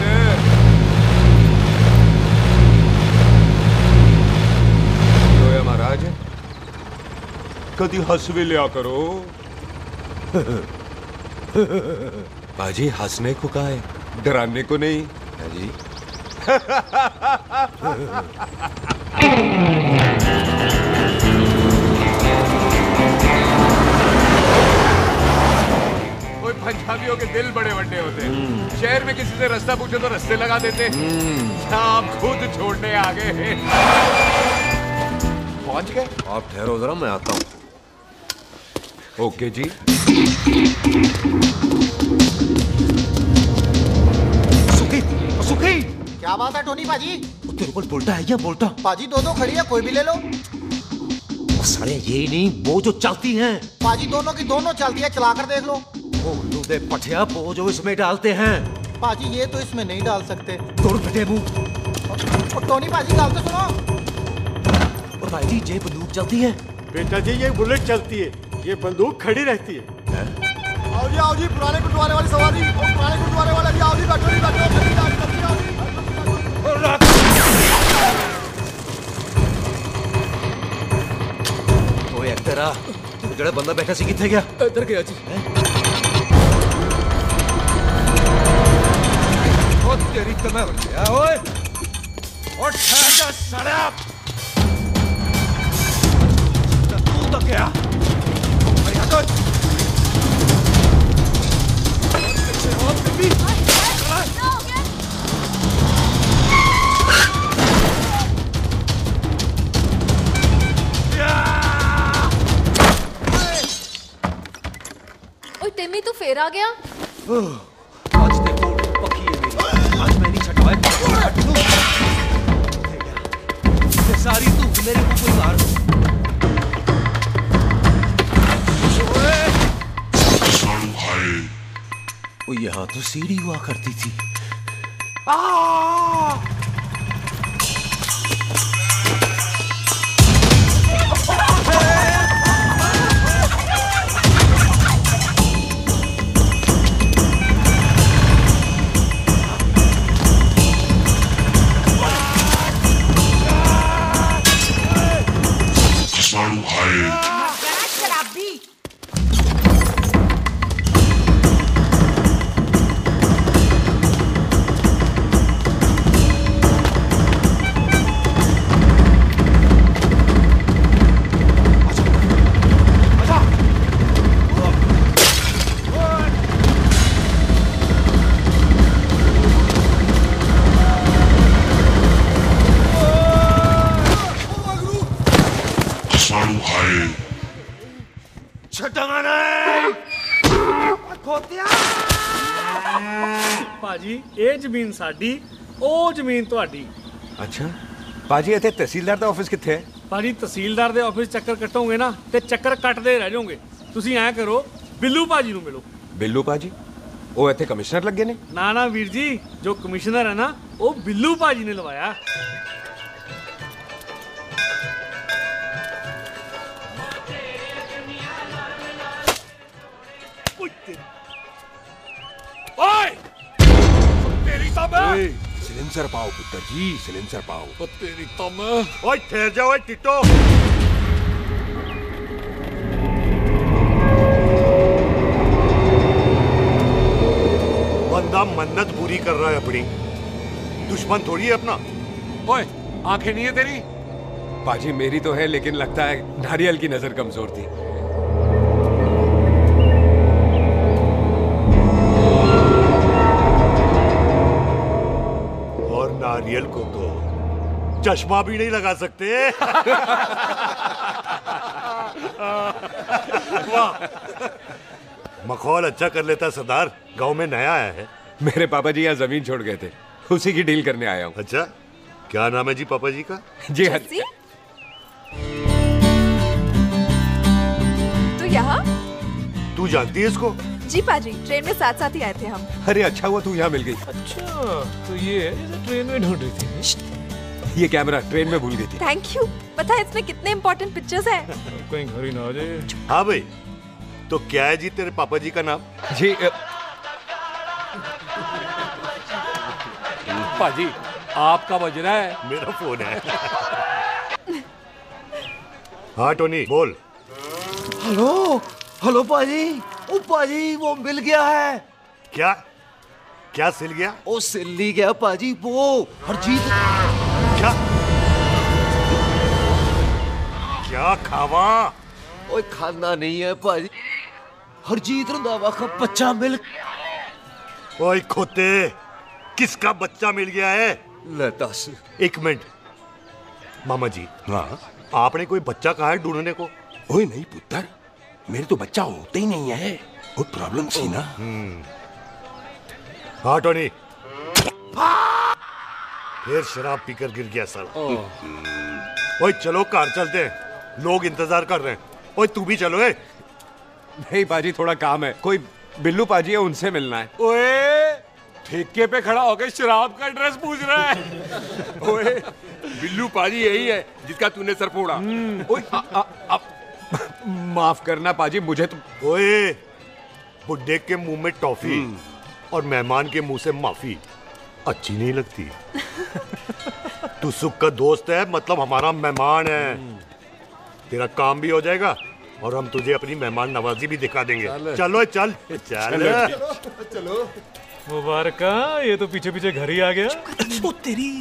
तो महाराज कभी हंस भी लिया करो। बाजी हंसने को कहा है, डराने को नहीं है जी। कोई पंजाबियों के दिल बड़े बड़े होते हैं। शहर में किसी से रास्ता पूछो तो रास्ते लगा देते। आप खुद छोड़ने आ गए। पहुंच गए? आप ठहरो जरा, मैं आता हूँ। ओके जी। सुखी, सुखी। क्या बात है टोनी पाजी? तेरे को बोलता है या बोलता? पाजी दो खड़ी है, कोई भी ले लो। सारे ये नहीं, वो जो चलती हैं। पाजी दोनों की दोनों चलती है, चला कर देख लो। दे पठिया, वो जो इसमें डालते हैं। पाजी ये तो इसमें नहीं डाल सकते। तोड़ फटे मुंह। और टोनी पाजी गाल तो सुनो। और भाई जी ये बंदूक चलती है? बेटा जी ये बुलेट चलती है, ये बंदूक खड़ी रहती है। आओ जी पुराने गुरुद्वारे वाली सवारी, पुराने गुरुद्वारे वाला जी, आओ जी, बैठो जी, बैठो। ओए तेरा जड़ा बंदा बैठा सी किथे गया? इधर गया जी। ओ तेरी तो मैं ओए और ठहर जा साला। तू तो क्या? अरे हटो। टिम्मी तू फिर आ गया? आज देखो पकी है मेरी, आज मैं नहीं छटवाए। सारी तू मेरे को कोई मार दो। यहाँ तो सीढ़ी हुआ करती थी। चंगा नहीं। ਭਾਜੀ ਇਹ ਜ਼ਮੀਨ ਸਾਡੀ ਉਹ ਜ਼ਮੀਨ ਤੁਹਾਡੀ। ਅੱਛਾ ਬਾਜੀ ਇੱਥੇ ਤਹਿਸੀਲਦਾਰ ਦਾ ਆਫਿਸ ਕਿੱਥੇ ਹੈ? ਭਾਜੀ ਤਹਿਸੀਲਦਾਰ ਦੇ ਆਫਿਸ ਚੱਕਰ ਕੱਟੋਗੇ ਨਾ ਤੇ ਚੱਕਰ ਕੱਟਦੇ ਰਹਿ ਜਾਓਗੇ। ਤੁਸੀਂ ਐਂ ਕਰੋ ਬਿੱਲੂ ਭਾਜੀ ਨੂੰ ਮਿਲੋ। ਬਿੱਲੂ ਭਾਜੀ ਉਹ ਇੱਥੇ ਕਮਿਸ਼ਨਰ ਲੱਗੇ ਨੇ? ਨਾ ਨਾ ਵੀਰ ਜੀ ਜੋ ਕਮਿਸ਼ਨਰ ਹੈ ਨਾ ਉਹ ਬਿੱਲੂ ਭਾਜੀ ਨੇ ਲਵਾਇਆ। ओए तेरी तब सिलेंसर पाओ पुत्र जी, सिलेंसर पाओ। ओ तेरी तब ओए ठहर जाओ ओए टिट्टो। बंदा मन्नत पूरी कर रहा है अपनी, दुश्मन थोड़ी है अपना। ओए आंखें नहीं है तेरी? बाजी मेरी तो है लेकिन लगता है नारियल की नजर कमजोर थी। और नारियल को तो चश्मा भी नहीं लगा सकते। वाह, मखौल अच्छा कर लेता सरदार। गांव में नया आया है। मेरे पापा जी यहाँ जमीन छोड़ गए थे, उसी की डील करने आया हूँ। अच्छा, क्या नाम है जी पापा जी का? जी तू यहाँ? तू जानती है इसको? जी पाजी, ट्रेन में साथ साथ ही आए थे हम। अरे अच्छा हुआ तू यहाँ मिल गई। अच्छा तो ये है जैसे ट्रेन में ढूंढ रही थी। ये कैमरा ट्रेन में भूल गई थी। Thank you. पता है इसमें कितने इम्पोर्टेंट पिक्चर्स हैं। कहीं घर ही ना आ जाए। हाँ भाई, तो क्या है जी तेरे पापा जी का नाम? जी पाजी आपका बज रहा है। मेरा फोन है। हाँ टोनी बोल। हेलो हेलो पाजी। ओ पाजी वो मिल गया है। क्या क्या सिल गया? ओ सिल ही गया पाजी, वो हरजीत। क्या क्या खावा? ओए खाना नहीं है पाजी, हरजीत रंधावा का बच्चा मिल। ओए खोते, किसका बच्चा मिल गया है? ले दस। एक मिनट मामा जी। हाँ आपने कोई बच्चा कहा है ढूंढने को? ओए नहीं पुत्र, मेरे तो बच्चा होता ही नहीं है, वो प्रॉब्लम थी ना। हाँ टोनी, फिर शराब पीकर गिर गया साला। ओए चलो कार चलते हैं, लोग इंतजार कर रहे हैं। ओए तू भी चलो। नहीं पाजी थोड़ा काम है, कोई बिल्लू पाजी है उनसे मिलना है। ओए ठेके पे खड़ा होकर शराब का एड्रेस पूछ रहा है। ओए बिल्लू पाजी यही है जिसका तूने सर फोड़ा। ओए माफ करना पाजी, मुझे तो। ओए बुड्ढे के मुंह में टॉफी और मेहमान के मुंह से माफी अच्छी नहीं लगती। तू सुख का दोस्त है, मतलब हमारा मेहमान है। तेरा काम भी हो जाएगा और हम तुझे अपनी मेहमान नवाजी भी दिखा देंगे। चलो चल चल चलो। मुबारका, ये तो पीछे पीछे घर ही आ गया। ओ तेरी।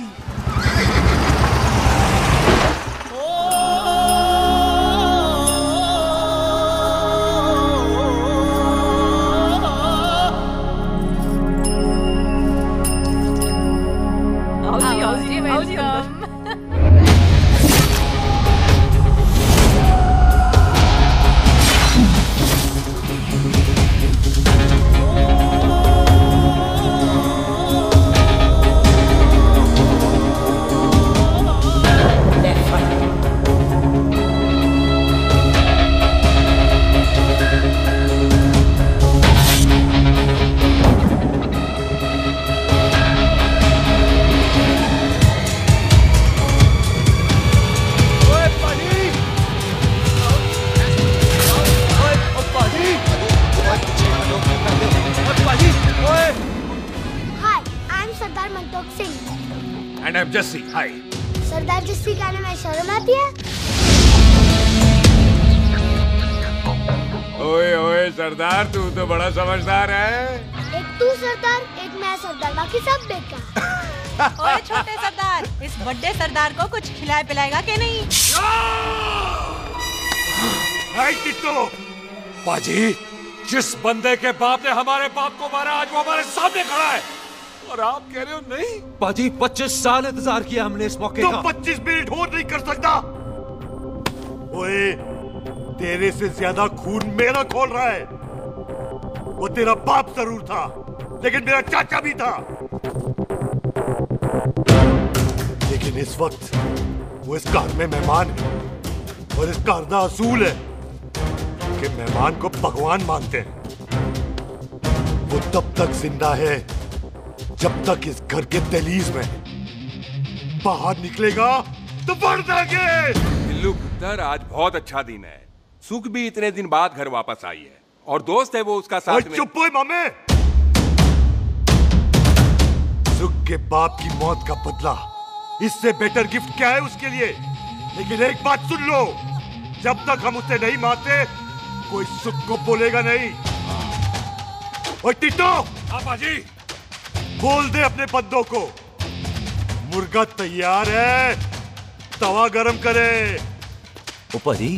And I'm Jesse. Hi. सरदार जस्सी कहने में शर्म आती है? ओए ओए सरदार, तू तो बड़ा समझदार है। एक तू सरदार, एक मैं सरदार, बाकी सब बेकार। ओए छोटे सरदार, इस बड़े सरदार को कुछ खिलाए पिलाएगा कि नहीं? टिट्टो, पाजी, जिस बंदे के बाप ने हमारे बाप को मारा आज वो हमारे सामने खड़ा है और आप कह रहे हो नहीं? पाजी 25 साल इंतजार किया हमने इस मौके तो का। 25 मिनट और नहीं कर सकता। ओए तेरे से ज्यादा खून मेरा खोल रहा है। वो तेरा बाप जरूर था, लेकिन मेरा चाचा भी था। लेकिन इस वक्त वो इस घर में मेहमान है, और इस घर का असूल है कि मेहमान को भगवान मानते हैं। वो तब तक जिंदा है जब तक इस घर के दहलीज में, बाहर निकलेगा तो बढ़ जाएंगे। बिल्लू पुत्र, आज बहुत अच्छा दिन है। सुख भी इतने दिन बाद घर वापस आई है, और दोस्त है वो उसका साथ में। चुप हो मामे। सुख के बाप की मौत का बदला, इससे बेटर गिफ्ट क्या है उसके लिए? लेकिन एक बात सुन लो, जब तक हम उसे नहीं मारते कोई सुख को बोलेगा नहीं। और टिट्टो, बाजी, बोल दे अपने बंदों को मुर्गा तैयार है, तवा गरम करे। ओ पाजी,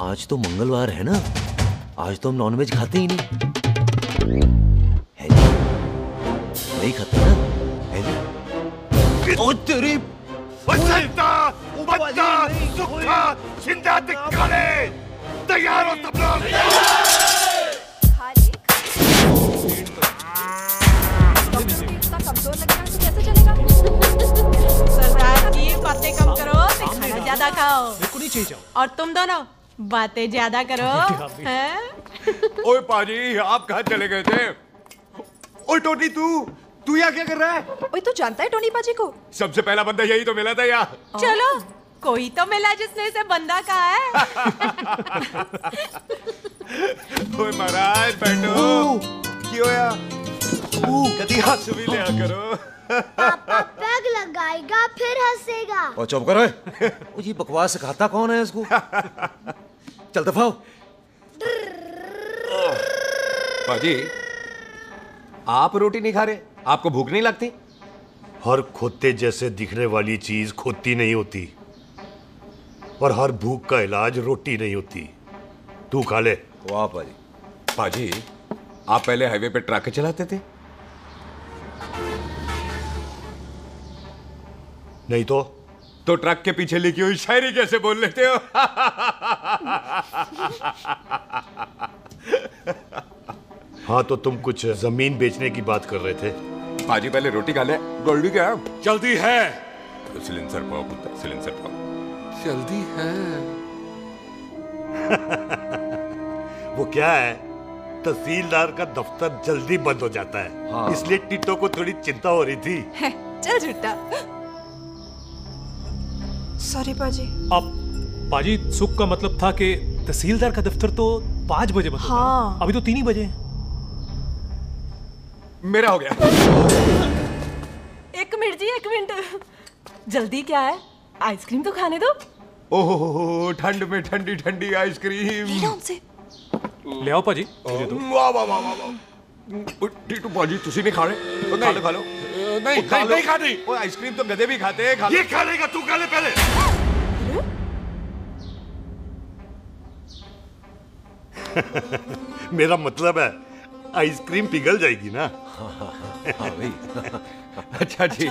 आज तो मंगलवार है ना, आज तो हम नॉनवेज खाते ही नहीं है जी? नहीं खाते ना, है जी? ओ तेरी बच्चा, सुखा, जिंदा दिखाने, तैयार हो सब लोग। कमजोर लगना तो कैसे चलेगा? सरदार जी बातें कम करो, तो खाना ज्यादा खाओ। बिल्कुल नहीं चाहिए। और तुम दोनों बातें ज्यादा करो, हैं? ओए पाजी, आप कहाँ चले गए थे? ओए टोनी, तू यहाँ क्या कर रहा है? ओए, तू जानता है टोनी पाजी को? सबसे पहला बंदा यही तो मिला था यहाँ। चलो, कोई तो मिला जिसने इसे बंदा कहा है। ओए महाराज, बैठो। क्यों यार? कभी हाथ भी लिया करो। पापा पैग लगाएगा फिर हंसेगा। और चुप करो। ओ ये बकवास सिखाता कौन है इसको? चल दफाओ। पाजी, आप रोटी नहीं खा रहे? आपको भूख नहीं लगती? हर खोते जैसे दिखने वाली चीज खोती नहीं होती, और हर भूख का इलाज रोटी नहीं होती। तू खा ले। वाह पाजी। पाजी, आप पहले हाईवे पे ट्रक चलाते थे? नहीं तो ट्रक के पीछे लिखी हुई शायरी कैसे बोल लेते हो? हाँ, तो तुम कुछ जमीन बेचने की बात कर रहे थे। पाजी, पहले रोटी खा ले। जल्दी क्या? जल्दी है। सिलेंसर पाओ पुत्र, सिलेंसर पाओ। जल्दी है। वो क्या है, तहसीलदार का दफ्तर जल्दी बंद हो जाता है। हाँ। इसलिए टिट्टो को थोड़ी चिंता हो रही थी। चल झुट्टा। सॉरी पाजी। अब पाजी, सुख का मतलब था कि तहसीलदार का दफ्तर तो 5 बजे बंद होता है। अभी तो 3 ही बजे। मेरा हो गया। एक मिनट जी, एक मिनट। जल्दी क्या है? आइसक्रीम तो खाने दो। ओह, ठंड में ठंडी ठंडी आइसक्रीम। ले आओ पाजी। वाह वाह वाह वाह। टिट्टू पाजी, तुसी नहीं खा रहे? खा लो खा लो। नहीं खानी। वो आइसक्रीम तो गधे भी खाते हैं। ये खा लेगा, तू खा ले पहले। मेरा मतलब है आइसक्रीम पिघल जाएगी ना। हाँ भाई। अच्छा जी।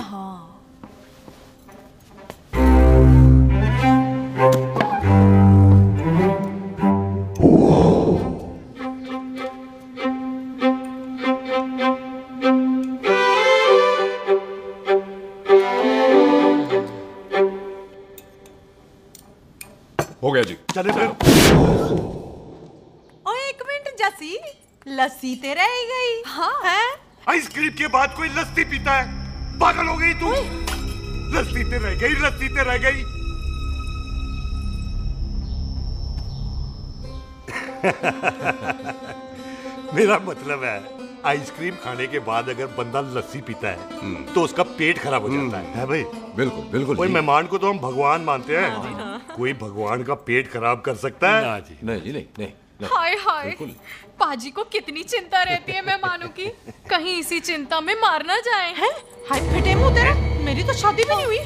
हो गया जी। चले फिर। ओ एक मिनट जसी, लस्सी ते रह गई। हाँ है? आइसक्रीम के बाद कोई लस्सी पीता है? पागल हो गई तू? लस्सी ते रह गई, लस्सी ते रह गई। मेरा मतलब है आइसक्रीम खाने के बाद अगर बंदा लस्सी पीता है तो उसका पेट खराब हो जाता है भाई? बिल्कुल बिल्कुल। कोई मेहमान को तो हम भगवान मानते हैं, कोई भगवान का पेट खराब कर सकता है? ना जी, नहीं जी, नहीं। हाय हाय, पाजी को कितनी चिंता रहती है मेहमानों की, कहीं इसी चिंता में मार ना जाए। हैं? हाय फिटे मुंह तेरा, मेरी तो शादी भी नहीं हुई।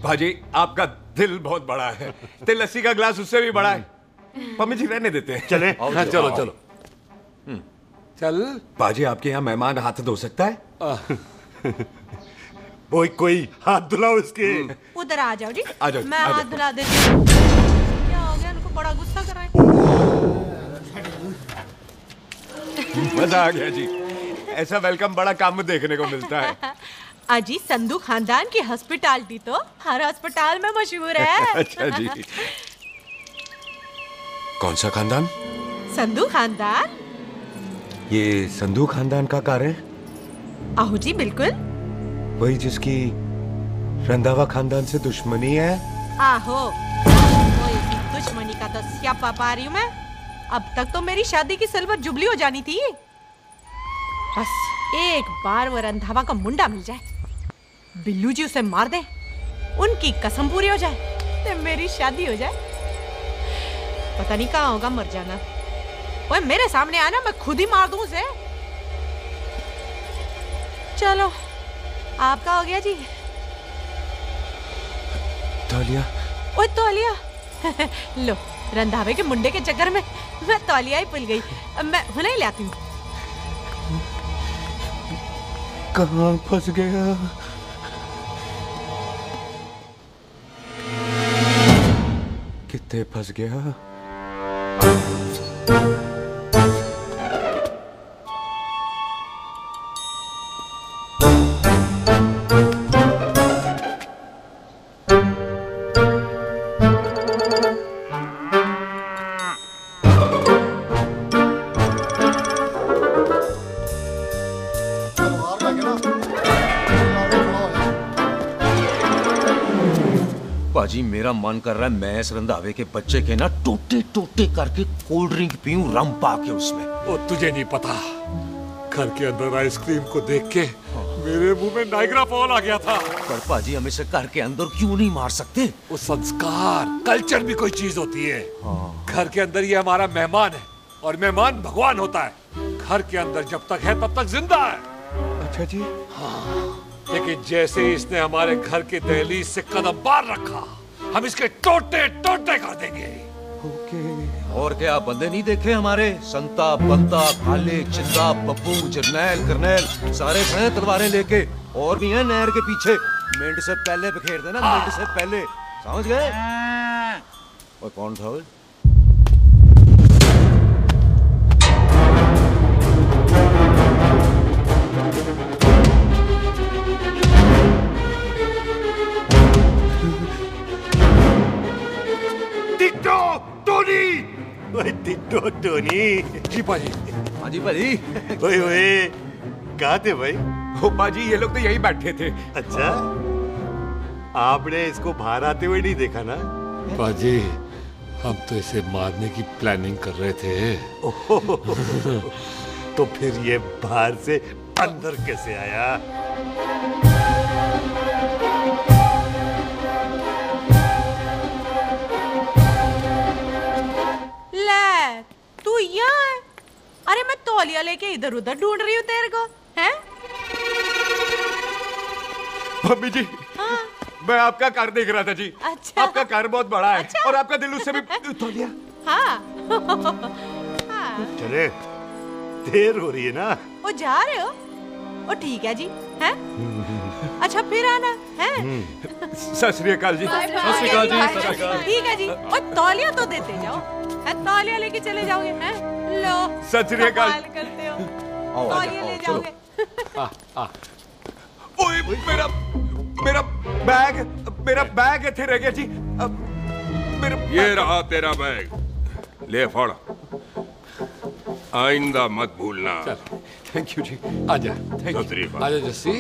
भाजी, आपका दिल बहुत बड़ा है, ते लस्सी का ग्लास उससे भी बड़ा है। मम्मी जी रहने देते हैं। चले? हाँ, चलो चलो चल। पाजी, आपके यहाँ मेहमान हाथ धो सकता है? कोई हाथ धुलाओ इसके। उधर आ जाओ जी। आ जाओ, मैं आ जाओ। हाथ धुला देती हूँ। क्या हो गया, उनको बड़ा गुस्सा कर रहे हैं। मजा आ गया जी। ऐसा वेलकम बड़ा काम में देखने को मिलता है। अजी संधू खानदान की हॉस्पिटैलिटी तो हर अस्पताल में मशहूर है। अच्छा जी। कौन सा खानदान? संधू खानदान। ये संधू खानदान का कार है? आहो जी बिल्कुल। वही जिसकी रंधावा खानदान से दुश्मनी है? आहो, तो इसी दुश्मनी का तो स्यापा पा रही हूँ मैं। अब तक तो मेरी शादी की सिल्वर जुबली हो जानी थी। बस एक बार वो रंधावा का मुंडा मिल जाए, बिल्लू जी उसे मार दे, उनकी कसम पूरी हो जाए, तो मेरी शादी हो जाए। पता नहीं कहाँ होगा मर जाना। ओए मेरे सामने आना, मैं खुद ही मार दूं उसे। चलो आपका हो गया जी। तौलिया। ओए तौलिया। लो रंधावे के मुंडे के चक्कर में मैं तौलिया ही भूल गई। मैं हुने ही लाती हूँ। कहाँ फंस गया? कितने फंस गया? पाजी मेरा मन कर रहा है मैं इस रंधावे के बच्चे के ना टोटे टोटे करके कोल्ड ड्रिंक पीऊं, रम पाके उसमें। ओ तुझे नहीं पता, घर के अंदर आइसक्रीम को देख के मेरे मुंह में नाइग्रा फॉल आ गया था। पर पाजी हम इसे घर के अंदर क्यों नहीं मार सकते? वो संस्कार कल्चर भी कोई चीज होती है। घर के अंदर ये हमारा मेहमान है और मेहमान भगवान होता है। घर के अंदर जब तक है तब तक जिंदा है। अच्छा जी। हाँ, लेकिन जैसे ही इसने हमारे घर के दहलीज से कदम बाहर रखा, हम इसके टोटे टोटे कर देंगे। और क्या बंदे नहीं देखे हमारे? संता, बंता, खालिक, चिंदा, बब्बू, जरनैल, करनैल सारे खड़े तलवारें लेके, और भी हैं नहर के पीछे। मिंट से पहले बिखेर देना, मिंट से पहले, समझ गए? और कौन था वो? Ditto Tony. जी पाजी। हाँ जी पाजी। ओए ओए, कहाँ थे भाई? ओ पाजी ये लोग तो यही बैठे थे। अच्छा, आपने इसको बाहर आते हुए नहीं देखा ना? पाजी हम तो इसे मारने की प्लानिंग कर रहे थे। तो फिर ये बाहर से अंदर कैसे आया? तू यहाँ है? अरे मैं तौलिया लेके इधर उधर ढूंढ रही हूँ तेरे को, हैं? मम्मी जी, हाँ? मैं आपका कार देख रहा था जी। अच्छा। आपका कार बहुत बड़ा है। अच्छा? और आपका दिल उससे भी तौलिया। हाँ। चले, देर हो रही है ना? वो जा रहे हो? वो ठीक है जी, हैं? अच्छा फिर आना, हैं? सत श्री अकाल जी। सत श्री अकाल जी। ठीक है जी। और तौलिया तो देते जाओ, तौलिया लेके चले जाओगे, हैं? लो। सत श्री अकाल। करते हो। तौलिया ले जाओगे। ओए मेरा बैग इथे रह गया जी। ये रहा तेरा बैग, ले फड़, आइंदा मत भूलना। थैंक यू जी। आजा। आजा जस्सी।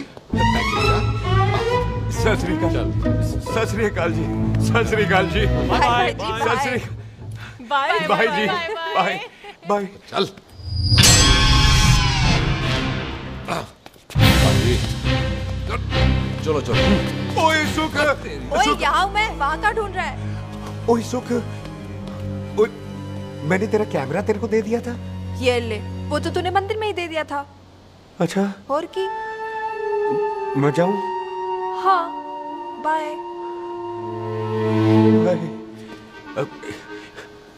सत श्री अकाल। सत श्री अकाल जी। सत श्री अकाल जी। सत श्री बाय बाय जी। Bye bye. चल। चलो चलो। ओए सुख। ओए यहाँ हूँ मैं, वहाँ का ढूंढ रहा है? ओए सुख, मैंने तेरा कैमरा तेरे को दे दिया था। ये ले, वो तो तूने मंदिर में ही दे दिया था। अच्छा। और की? मैं जाऊँ? हाँ, बाय।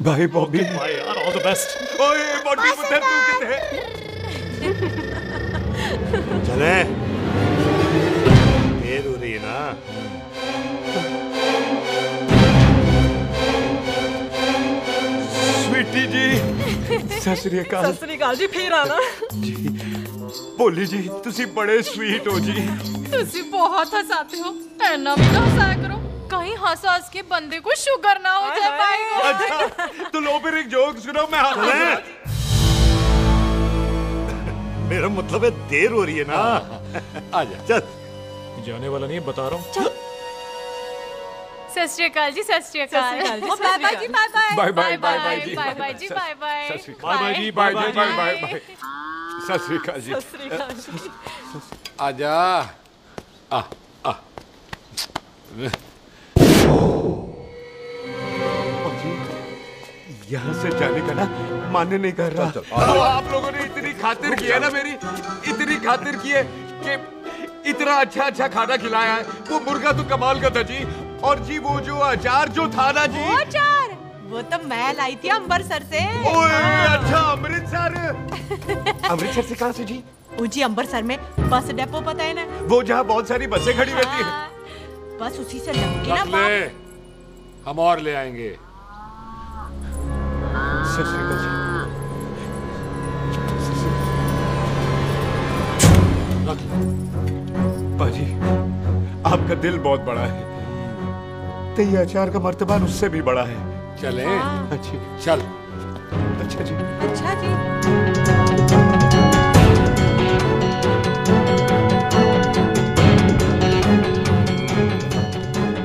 बाय बॉबी। बाय यार, ऑल द बेस्ट। ओए बॉबी पुत्र तू किथे? चले, देर हो रही है ना? स्वीटी जी, सत श्री अकाल। सत श्री अकाल जी, फिर आना जी। बोली जी, तुसी बड़े स्वीट हो जी। तुसी बहुत हंसाते हो, ऐना भी ना हंसाया करो, कहीं हंस हंस के बंदे को शुगर ना हो जाए भाई को। अच्छा, तो लो फिर एक जोक सुनो, मैं मेरा मतलब है देर हो रही है ना। आजा। चल। जाने वाला नहीं, बता रहा हूँ। सत श्री अकाल जी, सत श्री अकाल। सत श्री अकाल जी, बाय बाय जी, bye bye. Bye bye bye bye जी। बाय बाय जी, बाय बाय। बाय बाय जी, बाय बाय बाय बाय। सत श्री अकाल जी। सत श्री अकाल जी। आजा। आ आ। यहाँ से जाने का ना मानने नहीं कर रहा। तो आप लोगों ने इतनी खातिर की है ना मेरी, इतनी खातिर की है कि इतना अच्छा अच्छा खाना खिलाया है। वो मुर्गा तो कमाल का था जी, और जी वो जो अचार जो था ना जी, वो अचार वो तो मैं लाई थी अमृतसर से। ओए अच्छा, अमृतसर। अमृतसर से कहाँ से जी? जी अमृतसर में बस डिपो पता है ना, वो जहाँ बहुत सारी बसें खड़ी रहती है। बस उसी से लग के ना ले, हम और ले आएंगे। सत श्री अकाल जी। पाजी, आपका दिल बहुत बड़ा है, तो ये अचार का मर्तबा उससे भी बड़ा है। चले? अच्छी। चल। अच्छा जी। अच्छा जी।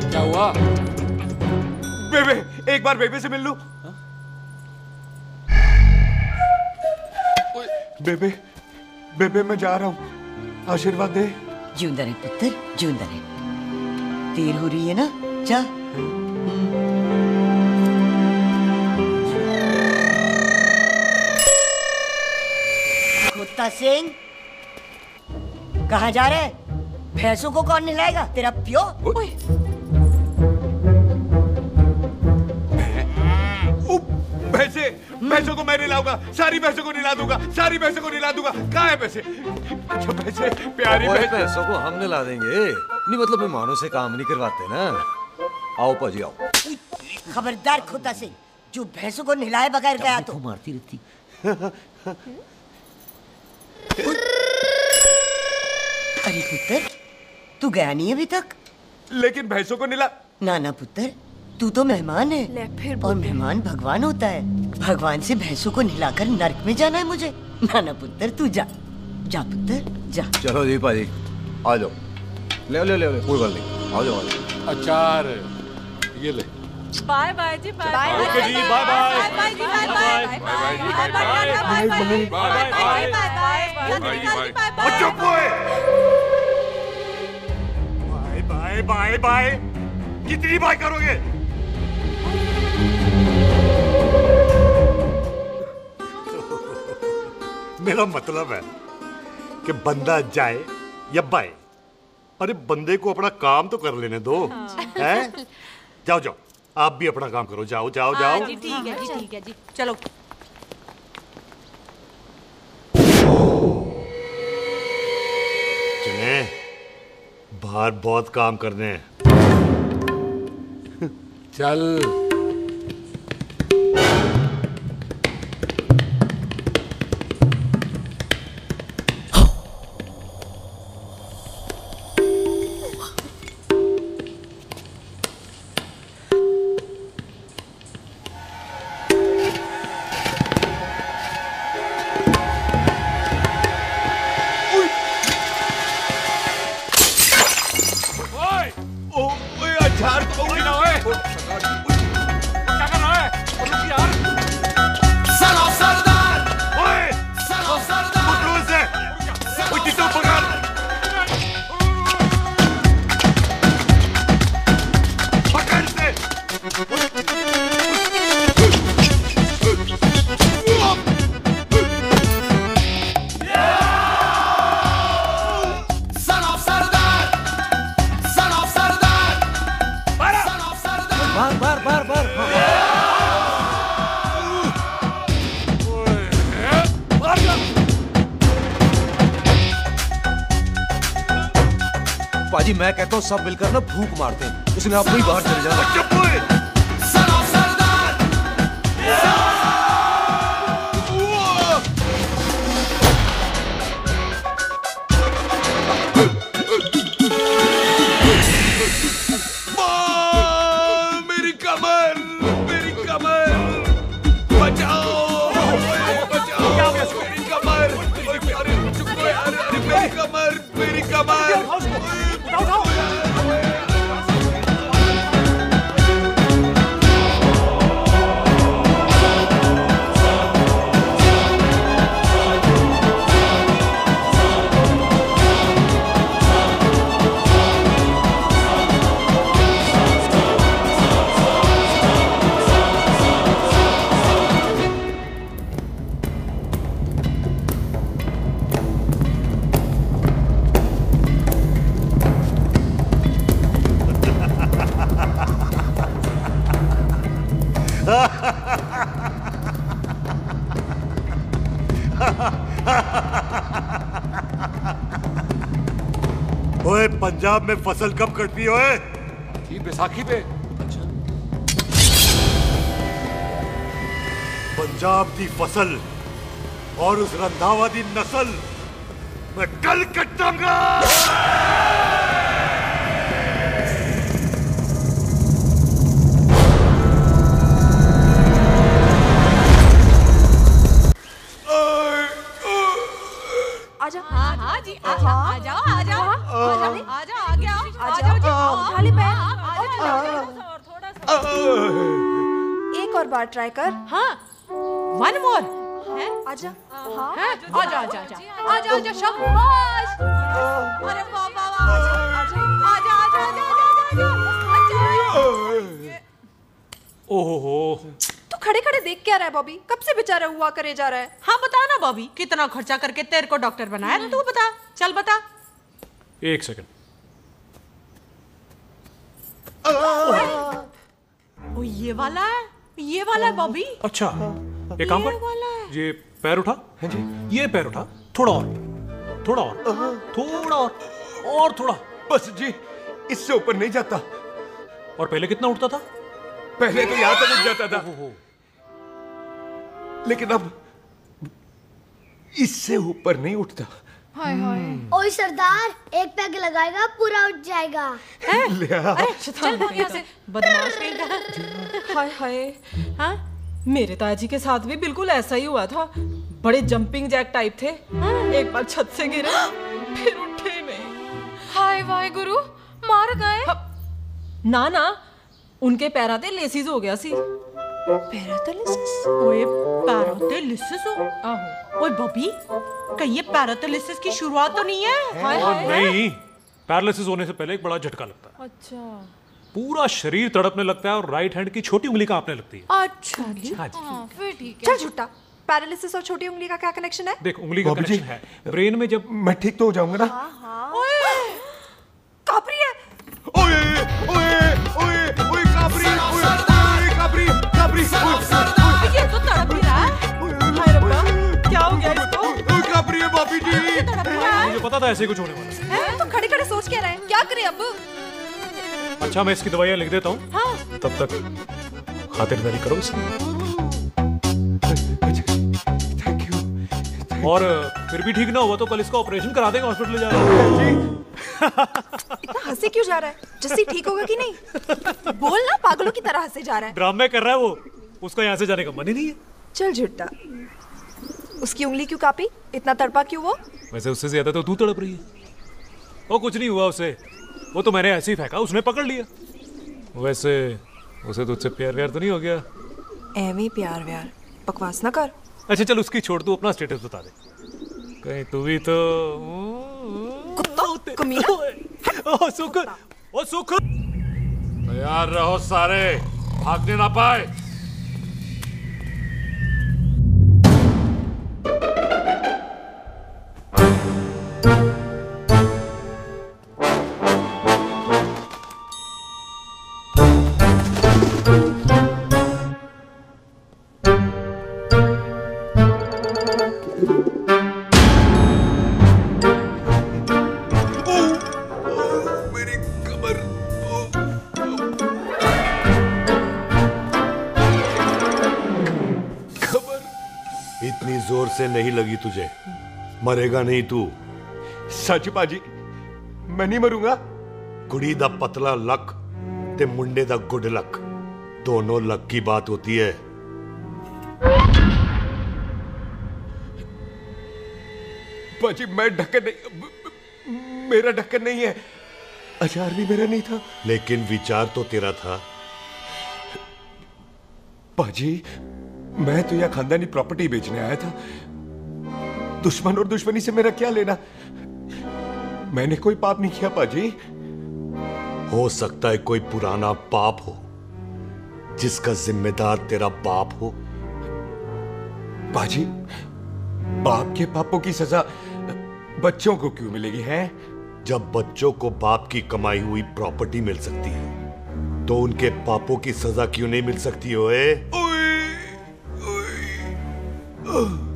क्या हुआ? बेबे, एक बार बेबे से मिल लूं। बेबे, बेबे मैं जा रहा हूँ, आशीर्वाद दे। जिंदा रहे पुत्र, जिंदा रहे। देर हो रही है ना, जा। कुत्ता सिंह, कहाँ जा रहे? भैंसों को कौन नहलाएगा? तेरा प्यो? भैंसों को मैं नहलाऊंगा, सारी भैंसों को नहला दूंगा, सारी भैंसों को नहला दूंगा। कहाँ है पैसे? अच्छा पैसे, प्यारी भैंसों को हम नहला देंगे। नहीं मतलब मेहमानों से काम नहीं करवाते ना। आओ पाजी आओ। खबरदार कुत्ता सिंह, जो भैंसों को नहलाए बगैर गया तो मारती रहती। अरे पुत्र, तू गया नहीं अभी तक? लेकिन भैंसों को नहला। ना ना पुत्र, तू तो मेहमान है, और मेहमान भगवान होता है। भगवान से भैंसों को नहलाकर नरक में जाना है मुझे? ना ना पुत्र, तू जा, जा पुत्र, जा। चलो जी पाजी, आ जाओ। ले ले ले, कोई बात नहीं, आ जाओ। अचार ये ले। बाय बाय जी, बाय बाय। ओके जी, बाय बाय। बाय बाय जी, बाय बाय। बाय बाय जी, bye bye. Bye bye bye. कितनी बाय करोगे? मेरा मतलब है कि बंदा जाए या बाय, अरे बंदे को अपना काम तो कर लेने दो। हैं? जाओ जाओ, आप भी अपना काम करो। जाओ जाओ जाओ। जी ठीक है जी, ठीक है जी, चलो। चले, बाहर बहुत काम करने हैं। चल। पाजी मैं कहता हूँ सब मिलकर ना फूंक मारते हैं, उसने आप ही बाहर चले जाना। पंजाब में फसल कब कटती है? ठीक बैसाखी पे। पंजाब की फसल और उस रंधावा दी नस्ल मैं कल कटांगा। आजा। हाँ हाँ जी आ जाओ आ जाओ आ जाओ आ जाओ आगे आओ आ जाओ जी खाली पैर। एक और बार ट्राई कर। हाँ वन मोर है। आजा। हाँ आजा आजा आजा आजा आजा शाबाश। अरे वाह वाह वाह आजा आजा आजा आजा। ओहो तू खड़े खड़े देख क्या रहा है बॉबी? कब से बेचारा हुआ करे जा रहा है? हाँ बता ना बॉबी, कितना खर्चा करके तेरे को डॉक्टर बनाया? तू बता, चल बता। एक सेकंड। ओ ये वाला है बॉबी। अच्छा एक काम कर, ये पैर उठा। हाँ जी। ये पैर उठा, थोड़ा और थोड़ा और थोड़ा और थोड़ा। बस जी, इससे ऊपर नहीं जाता। और पहले कितना उठता था? पहले तो यहां तक उठ जाता था, लेकिन अब इससे ऊपर नहीं उठता। हाय हाय। ओए सरदार, एक पैग लगाएगा पूरा उठ जाएगा। चल भाग यहाँ से, बदमाश कहीं। हाय हाय। हाँ मेरे ताजी के साथ भी बिल्कुल ऐसा ही हुआ था। बड़े जंपिंग जैक टाइप थे। एक बार छत से गिरे फिर उठे नहीं। हाय वाय गुरु, मार गए? ना ना, उनके पैरा ते लेसिस हो गया सी। पैरालिसिस? ओए पैरालिसिस हो? आहो। ओए बॉबी, कहीं ये पैरालिसिस की शुरुआत तो नहीं है? हाय हाय। नहीं, पैरालिसिस होने से पहले एक बड़ा झटका लगता है। अच्छा। पूरा शरीर तड़पने लगता है और राइट हैंड की छोटी उंगली कांपने लगती है। अच्छा जी। हाँ जी। फिर ठीक है। चल झूठा, पैरालिसिस और छोटी उंगली का क्या कनेक्शन है? देख, उंगली का कनेक्शन है ब्रेन में। जब मैं ठीक तो हो जाऊंगा ना? ओए कापरी है। ओए ओए ओए ओए कापरी, ओए कापरी कापरी। ये तो तड़प ही रहा है। हाय रब्बा, क्या हो गया इसको? ओए कापरी है बॉबी जी। मुझे पता था ऐसे ही कुछ होने वाला है। तो खड़े खड़े सोच क्या रहे हैं? क्या करें अब? अच्छा मैं इसकी दवाइयाँ लिख देता हूँ। हाँ। तब तक खातिरदारी करो इसकी। और फिर भी ठीक ना हुआ तो कल इसका ऑपरेशन करा देंगे, हॉस्पिटल ले जाना। इतना हंसे क्यों जा रहा है? जस्सी ठीक होगा कि नहीं? बोल ना, पागलों की तरह हंसे जा रहा है। ड्रामे कर रहा है वो, उसका यहाँ से जाने का मन ही नहीं है। चल झुट्टा, उसकी उंगली क्यों कापी? इतना तड़पा क्यों वो? वैसे उससे ज्यादा तो तू तड़प रही है। वो कुछ नहीं हुआ उसे, वो तो मैंने ऐसे ही फेंका, उसने पकड़ लिया। वैसे उसे तुझसे प्यार व्यार तो नहीं हो गया? एमी प्यार व्यार बकवास ना कर। अच्छा चल उसकी छोड़, तू अपना स्टेटस बता दे। कहीं तू भी तो कमीना। ओ सुख, ओ सुख। तैयार रहो सारे, भागने ना पाए। जोर से नहीं लगी तुझे, मरेगा नहीं तू। सच बाजी, मैं नहीं मरूंगा। कुड़ी दा पतला लक ते मुंडे दा गुड लक, दोनों लक की बात होती है। बाजी मैं ढक्कन नहीं, मेरा ढक्कन नहीं है। अचार भी मेरा नहीं था। लेकिन विचार तो तेरा था। बाजी मैं तो यह खानदानी प्रॉपर्टी बेचने आया था। दुश्मन और दुश्मनी से मेरा क्या लेना? मैंने कोई पाप नहीं किया बाजी। हो सकता है कोई पुराना पाप हो जिसका जिम्मेदार तेरा बाप हो। बाजी बाप के पापों की सजा बच्चों को क्यों मिलेगी है? जब बच्चों को बाप की कमाई हुई प्रॉपर्टी मिल सकती है तो उनके पापों की सजा क्यों नहीं मिल सकती? ओए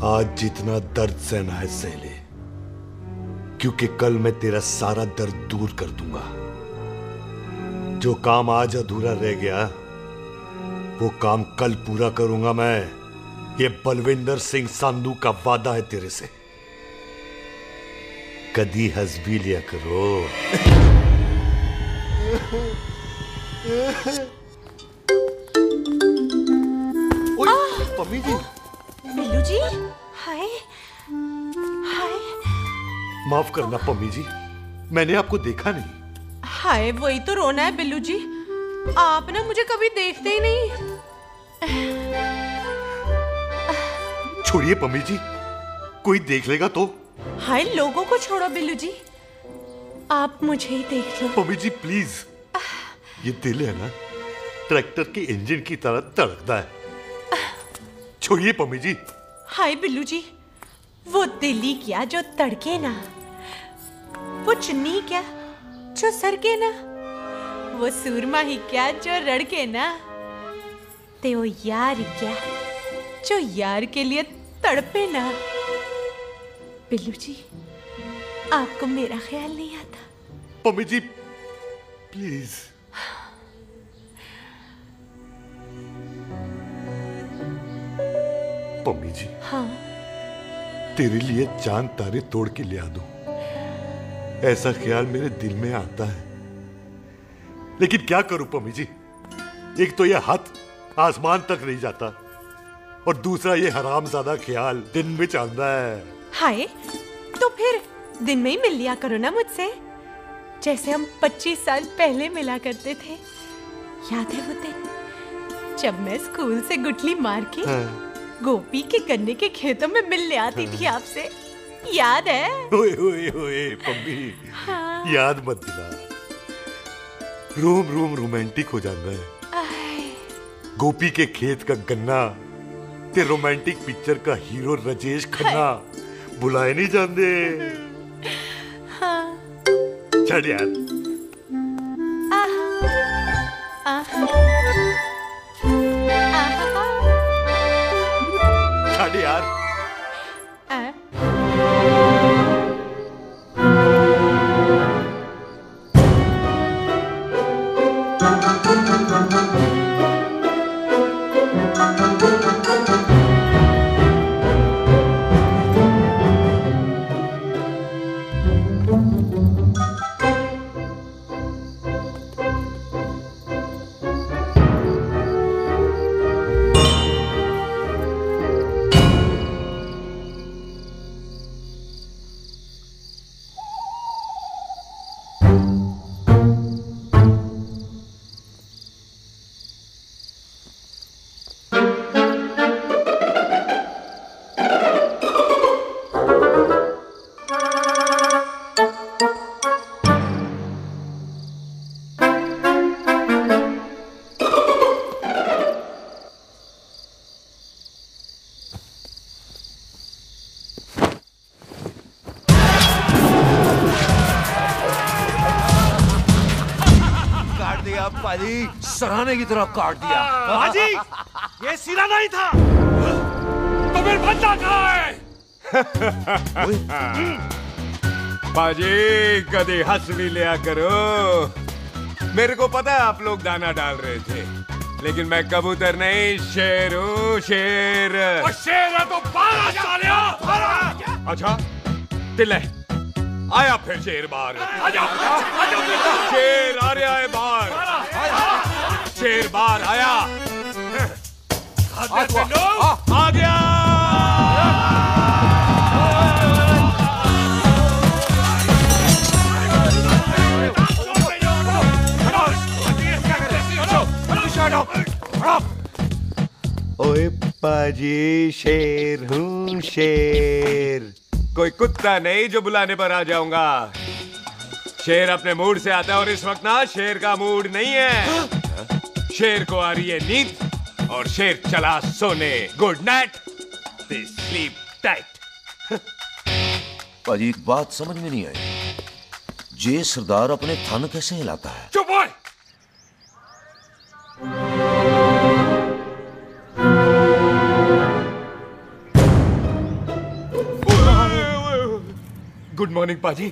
आज जितना दर्द सहना है सह ले, क्योंकि कल मैं तेरा सारा दर्द दूर कर दूंगा। जो काम आज अधूरा रह गया वो काम कल पूरा करूंगा मैं। ये बलविंदर सिंह संधू का वादा है तेरे से। कदी हंस भी लिया करो। पम्मी जी। बिल्लू जी, हाय हाय। माफ करना पम्मी जी, मैंने आपको देखा नहीं। हाय, वही तो रोना है बिल्लू जी। आप ना मुझे कभी देखते ही नहीं। छोड़िए पम्मी जी, कोई देख लेगा तो। हाय, लोगों को छोड़ो बिल्लू जी, आप मुझे ही देख लो। पम्मी जी प्लीज, ये दिल है ना ट्रैक्टर के इंजन की तरह धड़कता है। छोड़िए पम्मी जी। हाय बिल्लू जी, वो दिल ही क्या जो तड़के ना, वो चुन्नी क्या जो सरके ना, वो सूरमा ही क्या जो रड़के ना, ते वो यार ही क्या जो यार के लिए तड़पे ना। बिल्लू जी, आपको मेरा ख्याल नहीं आता? पम्मी जी प्लीज। पम्मी जी, हाँ, तेरे लिए चांद तारे तोड़ के ले आ दूं, ऐसा ख्याल मेरे दिल में आता है। लेकिन क्या करूं पम्मी जी, एक तो यह हाथ आसमान तक नहीं जाता और दूसरा ये हरामजादा ख्याल दिन में चांदा है। हाय, तो फिर दिन में ही मिल लिया करो ना मुझसे, जैसे हम 25 साल पहले मिला करते थे। याद है वो दिन जब मैं स्कूल से गुठली मार के गोपी के गन्ने के खेतों में मिलने आती थी आपसे? याद है? ओए ओए ओए पम्मी, हाँ। याद मत दिला, रोम रोम रोमांटिक हो जाता है। गोपी के खेत का गन्ना ते रोमांटिक पिक्चर का हीरो राजेश खन्ना बुलाए नहीं जाते। हाँ। चल यार। चल यार। सराहने की तरह काट दिया। बाजी, ये सिरा नहीं था। तो फिर बंदा कहाँ है? बाजी, कभी हंस भी लिया करो। मेरे को पता है आप लोग दाना डाल रहे थे, लेकिन मैं कबूतर नहीं, शेर हूँ, शेर। और शेर है तो बाहर आ सालिया। अच्छा, दिल है आया फिर शेर बाहर। आजा, शेर आ रहा है बाहर। शेर बाहर आया। आ गया। ओए पाजी, शेर हूँ शेर। कोई कुत्ता नहीं जो बुलाने पर आ जाऊंगा। शेर अपने मूड से आता है और इस वक्त ना शेर का मूड नहीं है। शेर को आ रही है नींद और शेर चला सोने। Good night, sleep tight. पाजी, एक बात समझ में नहीं आई, जे सरदार अपने थन कैसे हिलाता है? चुप हो। गुड मॉर्निंग पाजी।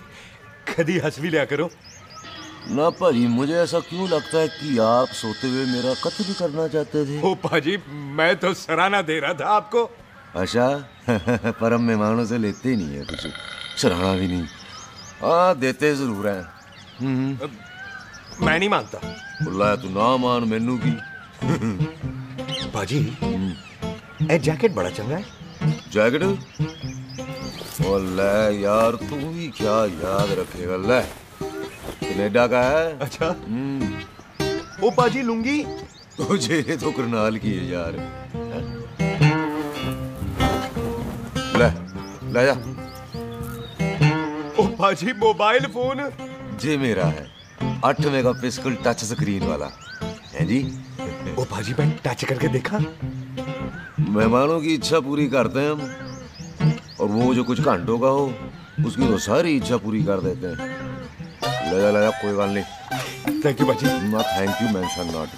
कभी हंस भी लिया करो ना पाजी। मुझे ऐसा क्यों लगता है कि आप सोते हुए मेरा कत्ल भी करना चाहते थे? ओ पाजी, मैं तो सराहना दे रहा था आपको। अच्छा पर हम मेहमानों से लेते ही नहीं है कुछ, सराहना भी नहीं। हाँ देते जरूर हैं। मैं नहीं मानता। बुलाया तू ना मान मैनू की। पाजी ए जैकेट बड़ा चंगा है। जैकेट ओले यार तू भी क्या याद रखेगा। ले कनेडा का है। अच्छा ओ पाजी लुंगी तुझे तो करनाल की है यार। ले ले जा। ओ पाजी मोबाइल फोन जे मेरा है 8 मेगापिक्सल टच स्क्रीन वाला है जी। ओ पाजी मैं टच करके देखा। मेहमानों की इच्छा पूरी करते हैं हम, और वो जो कुछ घंटों का हो उसकी तो सारी इच्छा पूरी कर देते हैं। ले जा कोई बात नहीं। थैंक यू बाजी। ना थैंक यू मेंशन नॉट।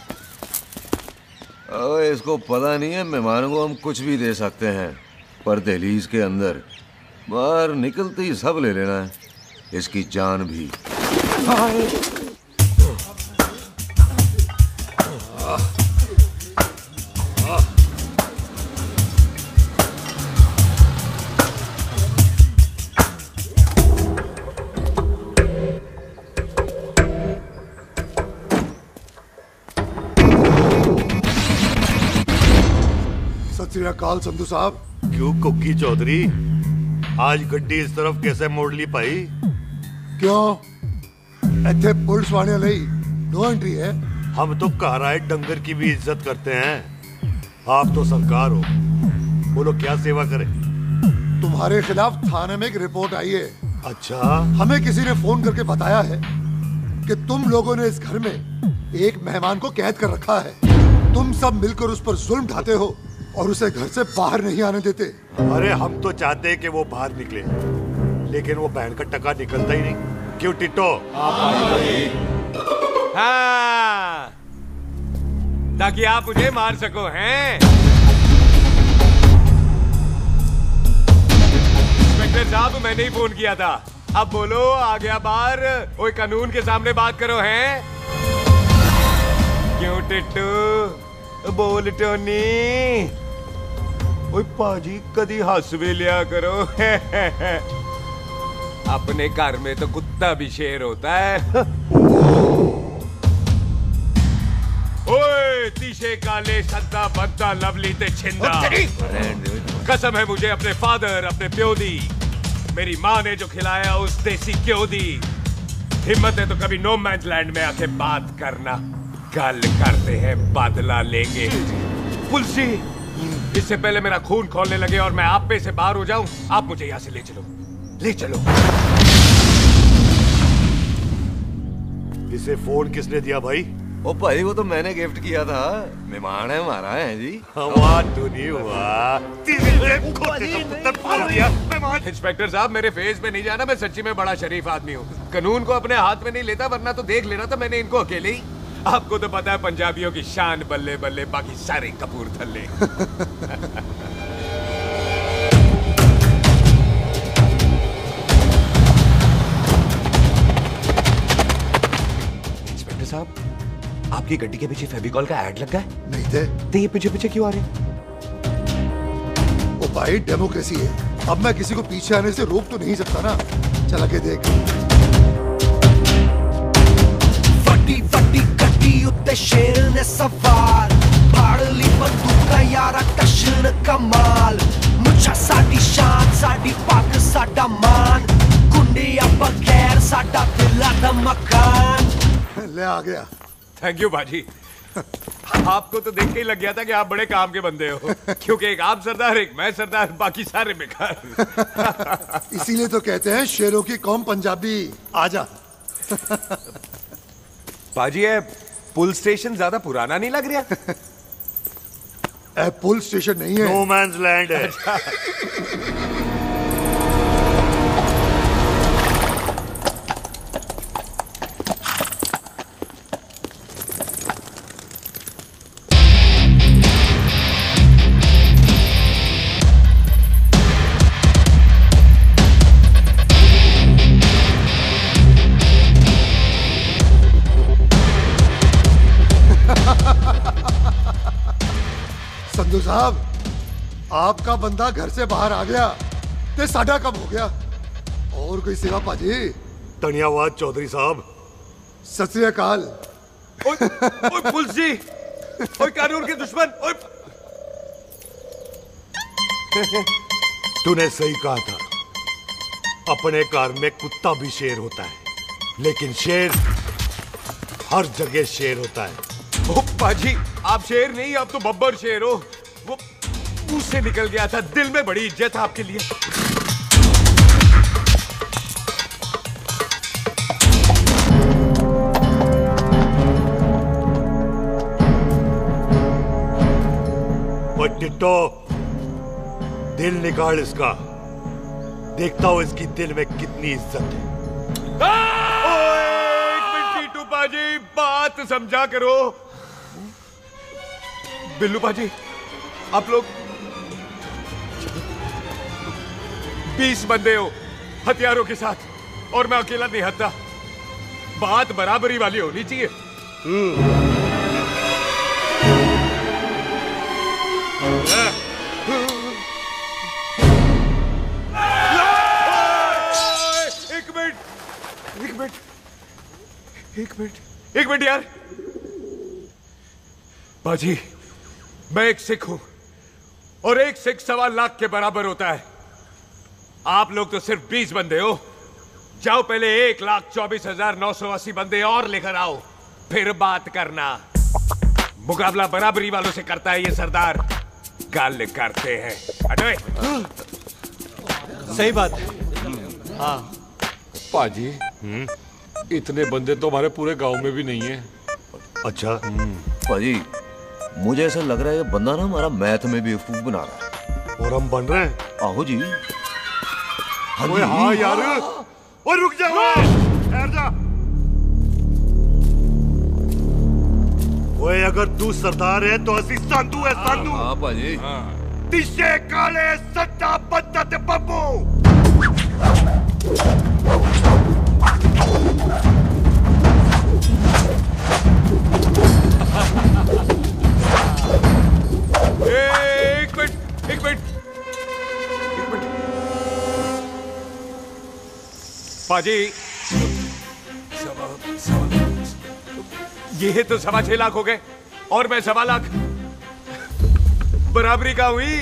इसको पता नहीं है मेहमानों को हम कुछ भी दे सकते हैं, पर दहलीज के अंदर बाहर निकलते ही सब ले लेना है, इसकी जान भी। सत श्री अकाल संधू साहब। क्यों कुक्की चौधरी, आज गड्डी इस तरफ कैसे मोड़ ली भाई? क्यों इतने पुलिस वाले ਲਈ नो एंट्री है। हम तो घर आए डंगर की भी इज्जत करते हैं। आप तो सरकार हो, बोलो क्या सेवा करें? तुम्हारे खिलाफ थाने में एक रिपोर्ट आई है। अच्छा? हमें किसी ने फोन करके बताया है कि तुम लोगों ने इस घर में एक मेहमान को कैद कर रखा है। तुम सब मिलकर उस पर जुल्म ढाते हो और उसे घर से बाहर नहीं आने देते। अरे हम तो चाहते हैं कि वो बाहर निकले, लेकिन वो बहन का टका निकलता ही नहीं। क्यों टिट्टो? हाँ, ताकि आप मुझे मार सको हैं। इंस्पेक्टर साहब मैंने ही फोन किया था। अब बोलो आ गया बाहर। ओए कानून के सामने बात करो हैं। क्यों टिट्टू? बोल टोनी। ओए पाजी कदी हंस भी लिया करो। अपने घर में तो कुत्ता भी शेर होता है। ओए तीशे काले सद्दा बद्दा लवली ते छिंदा। कसम है मुझे अपने फादर अपने प्यो दी, मेरी माँ ने जो खिलाया उस देसी क्यों दी। हिम्मत है तो कभी नो मैंस लैंड में आके बात करना। कल करते हैं बदला लेंगे। पुलसी इससे पहले मेरा खून खोलने लगे और मैं आप पे से बाहर हो जाऊं, आप मुझे यहां से ले चलो, ले चलो। इसे फोन किसने दिया भाई? ओ भाई वो तो मैंने गिफ्ट किया था। मेहमान है हमारा है जी। वाह टोनी वाह। इंस्पेक्टर साहब मेरे फेस पे नहीं जाना, मैं सच्ची में बड़ा शरीफ आदमी हूँ। कानून को अपने हाथ में नहीं लेता, वरना तो देख लेना था मैंने इनको अकेले ही। आपको तो पता है पंजाबियों की शान बल्ले बल्ले, बाकी सारे कपूरथले। इंस्पेक्टर साहब आपकी गड्डी के पीछे फेविकॉल का ऐड लगा है? नहीं थे। तो ये पीछे पीछे क्यों आ रहे? ओ भाई डेमोक्रेसी है, अब मैं किसी को पीछे आने से रोक तो नहीं सकता ना। चल के देख। फटी फटी गड्डी उत्ते शेर ने सवार, फाड़ ली बंदूका यारा टशन कमाल। मुझा साडी शान साडी पग साडा मान, गुंडिया बगैर साडा दिला दा मकान। ले आ गया। थैंक यू बाजी। आपको तो देख के ही लग गया था कि आप बड़े काम के बंदे हो, क्योंकि एक आप सरदार एक मैं सरदार, बाकी सारे बेकार। इसीलिए तो कहते हैं शेरों की कौम पंजाबी। आजा। बाजी ये पुल स्टेशन ज्यादा पुराना नहीं लग रहा? पुल स्टेशन नहीं है, नो मैंस लैंड है। बिल्लू साहब, आपका बंदा घर से बाहर आ गया ते साडा कब हो गया। और कोई सेवा पाजी? धन्यवाद चौधरी साहब। सत श्री अकाल। ओए पुलिस जी, ओए कानून के दुश्मन, ओए। तूने सही कहा था, अपने कार में कुत्ता भी शेर होता है, लेकिन शेर हर जगह शेर होता है। ओ पाजी, आप शेर नहीं, आप तो बब्बर शेर हो। वो मुंह से निकल गया था, दिल में बड़ी इज्जत है आपके लिए। टिट्टो, दिल निकाल इसका, देखता हूं इसकी दिल में कितनी इज्जत है। एक मिनट टीटू पाजी, बात समझा करो। बिल्लू पाजी, आप लोग 20 बंदे हो हथियारों के साथ, और मैं अकेला नहीं हत्ता। बात बराबरी वाली होनी चाहिए। एक मिनट यार। बाजी, मैं एक सिख हूं, और एक सिख 1.25 लाख के बराबर होता है। आप लोग तो सिर्फ 20 बंदे हो। जाओ पहले 1,24,980 बंदे और लेकर आओ, फिर बात करना। मुकाबला बराबरी वालों से करता है ये सरदार, गाल करते हैं। हटो। सही बात है। हाँ पाजी, इतने बंदे तो हमारे पूरे गांव में भी नहीं है। अच्छा पाजी, मुझे ऐसा लग रहा है ये बंदा ना हमारा मैथ में भी बेवकूफ बना रहा है। और हम बन रहे हैं? आहो जी। ओए हाँ यार, और रुक जा, ठहर जा। ओए अगर तू सरदार है तो असी सांधू है, सांधू। हाँ पाजी। तिशे काले सट्टा बद्दा ते बब्बू। एक मिनट। पाजी, ये तो 6.25 लाख हो गए, और मैं 1.25 लाख। बराबरी का हुई।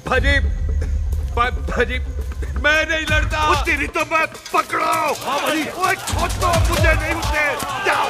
पाजी, मैं नहीं लड़ता। तेरी तो मैं पकड़ो। ओए खोद दो, मुझे नहीं उठने। जाओ।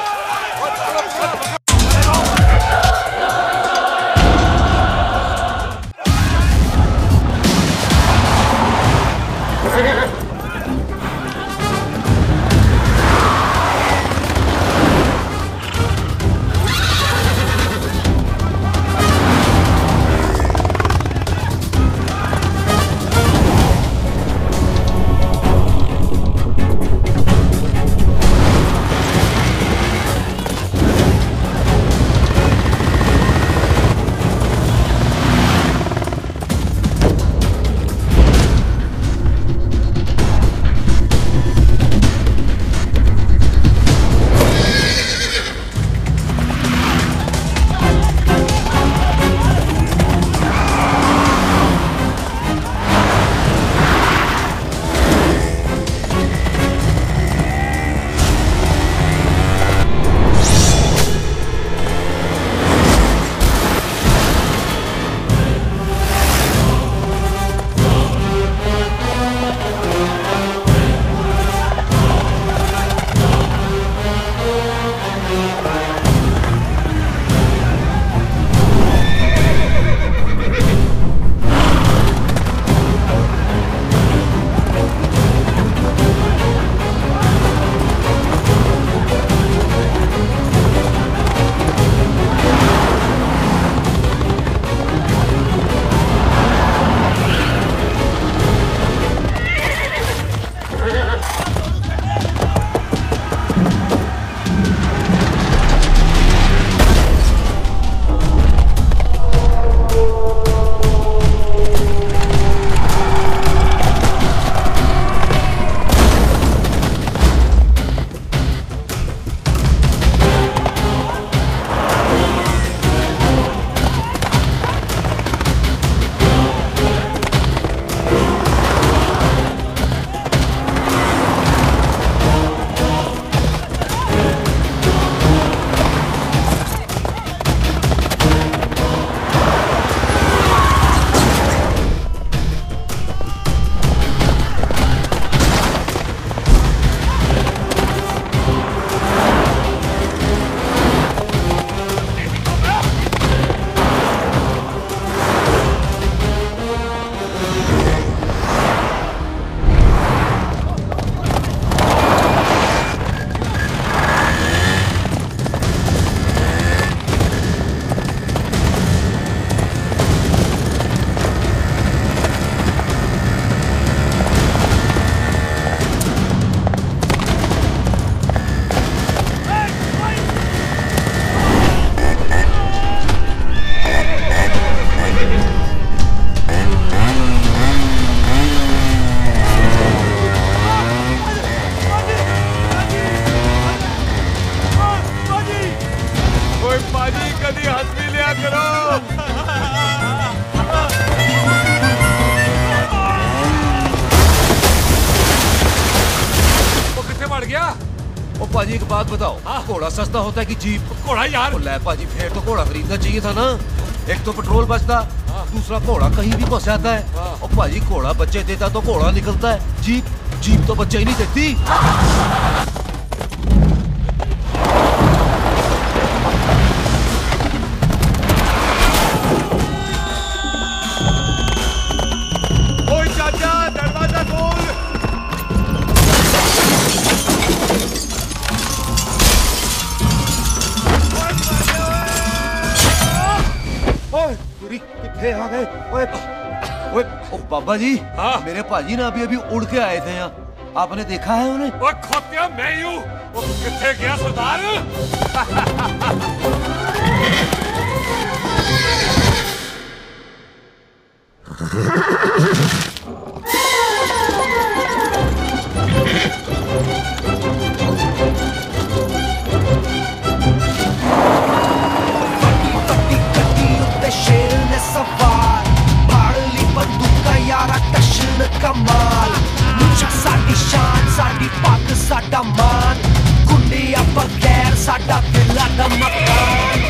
एक बात बताओ, घोड़ा सस्ता होता है कि जीप? घोड़ा यार। ले पाजी, फिर तो घोड़ा खरीदना चाहिए था ना। एक तो पेट्रोल बचता, दूसरा घोड़ा कहीं भी फंस जाता है। और पाजी घोड़ा बच्चे देता तो घोड़ा निकलता है, जीप तो बच्चे ही नहीं देती। आ गए। ओए बाबा जी, मेरे पाजी ना अभी उड़ के आए थे यहाँ, आपने देखा है उन्हें? ओए खोतिया, मैं ही हूँ। वो किथे गया सरदार? कमाल मुझा साडी शान साडी पग साडा मान गुंडिया बगैर साडा दिला दा मकान।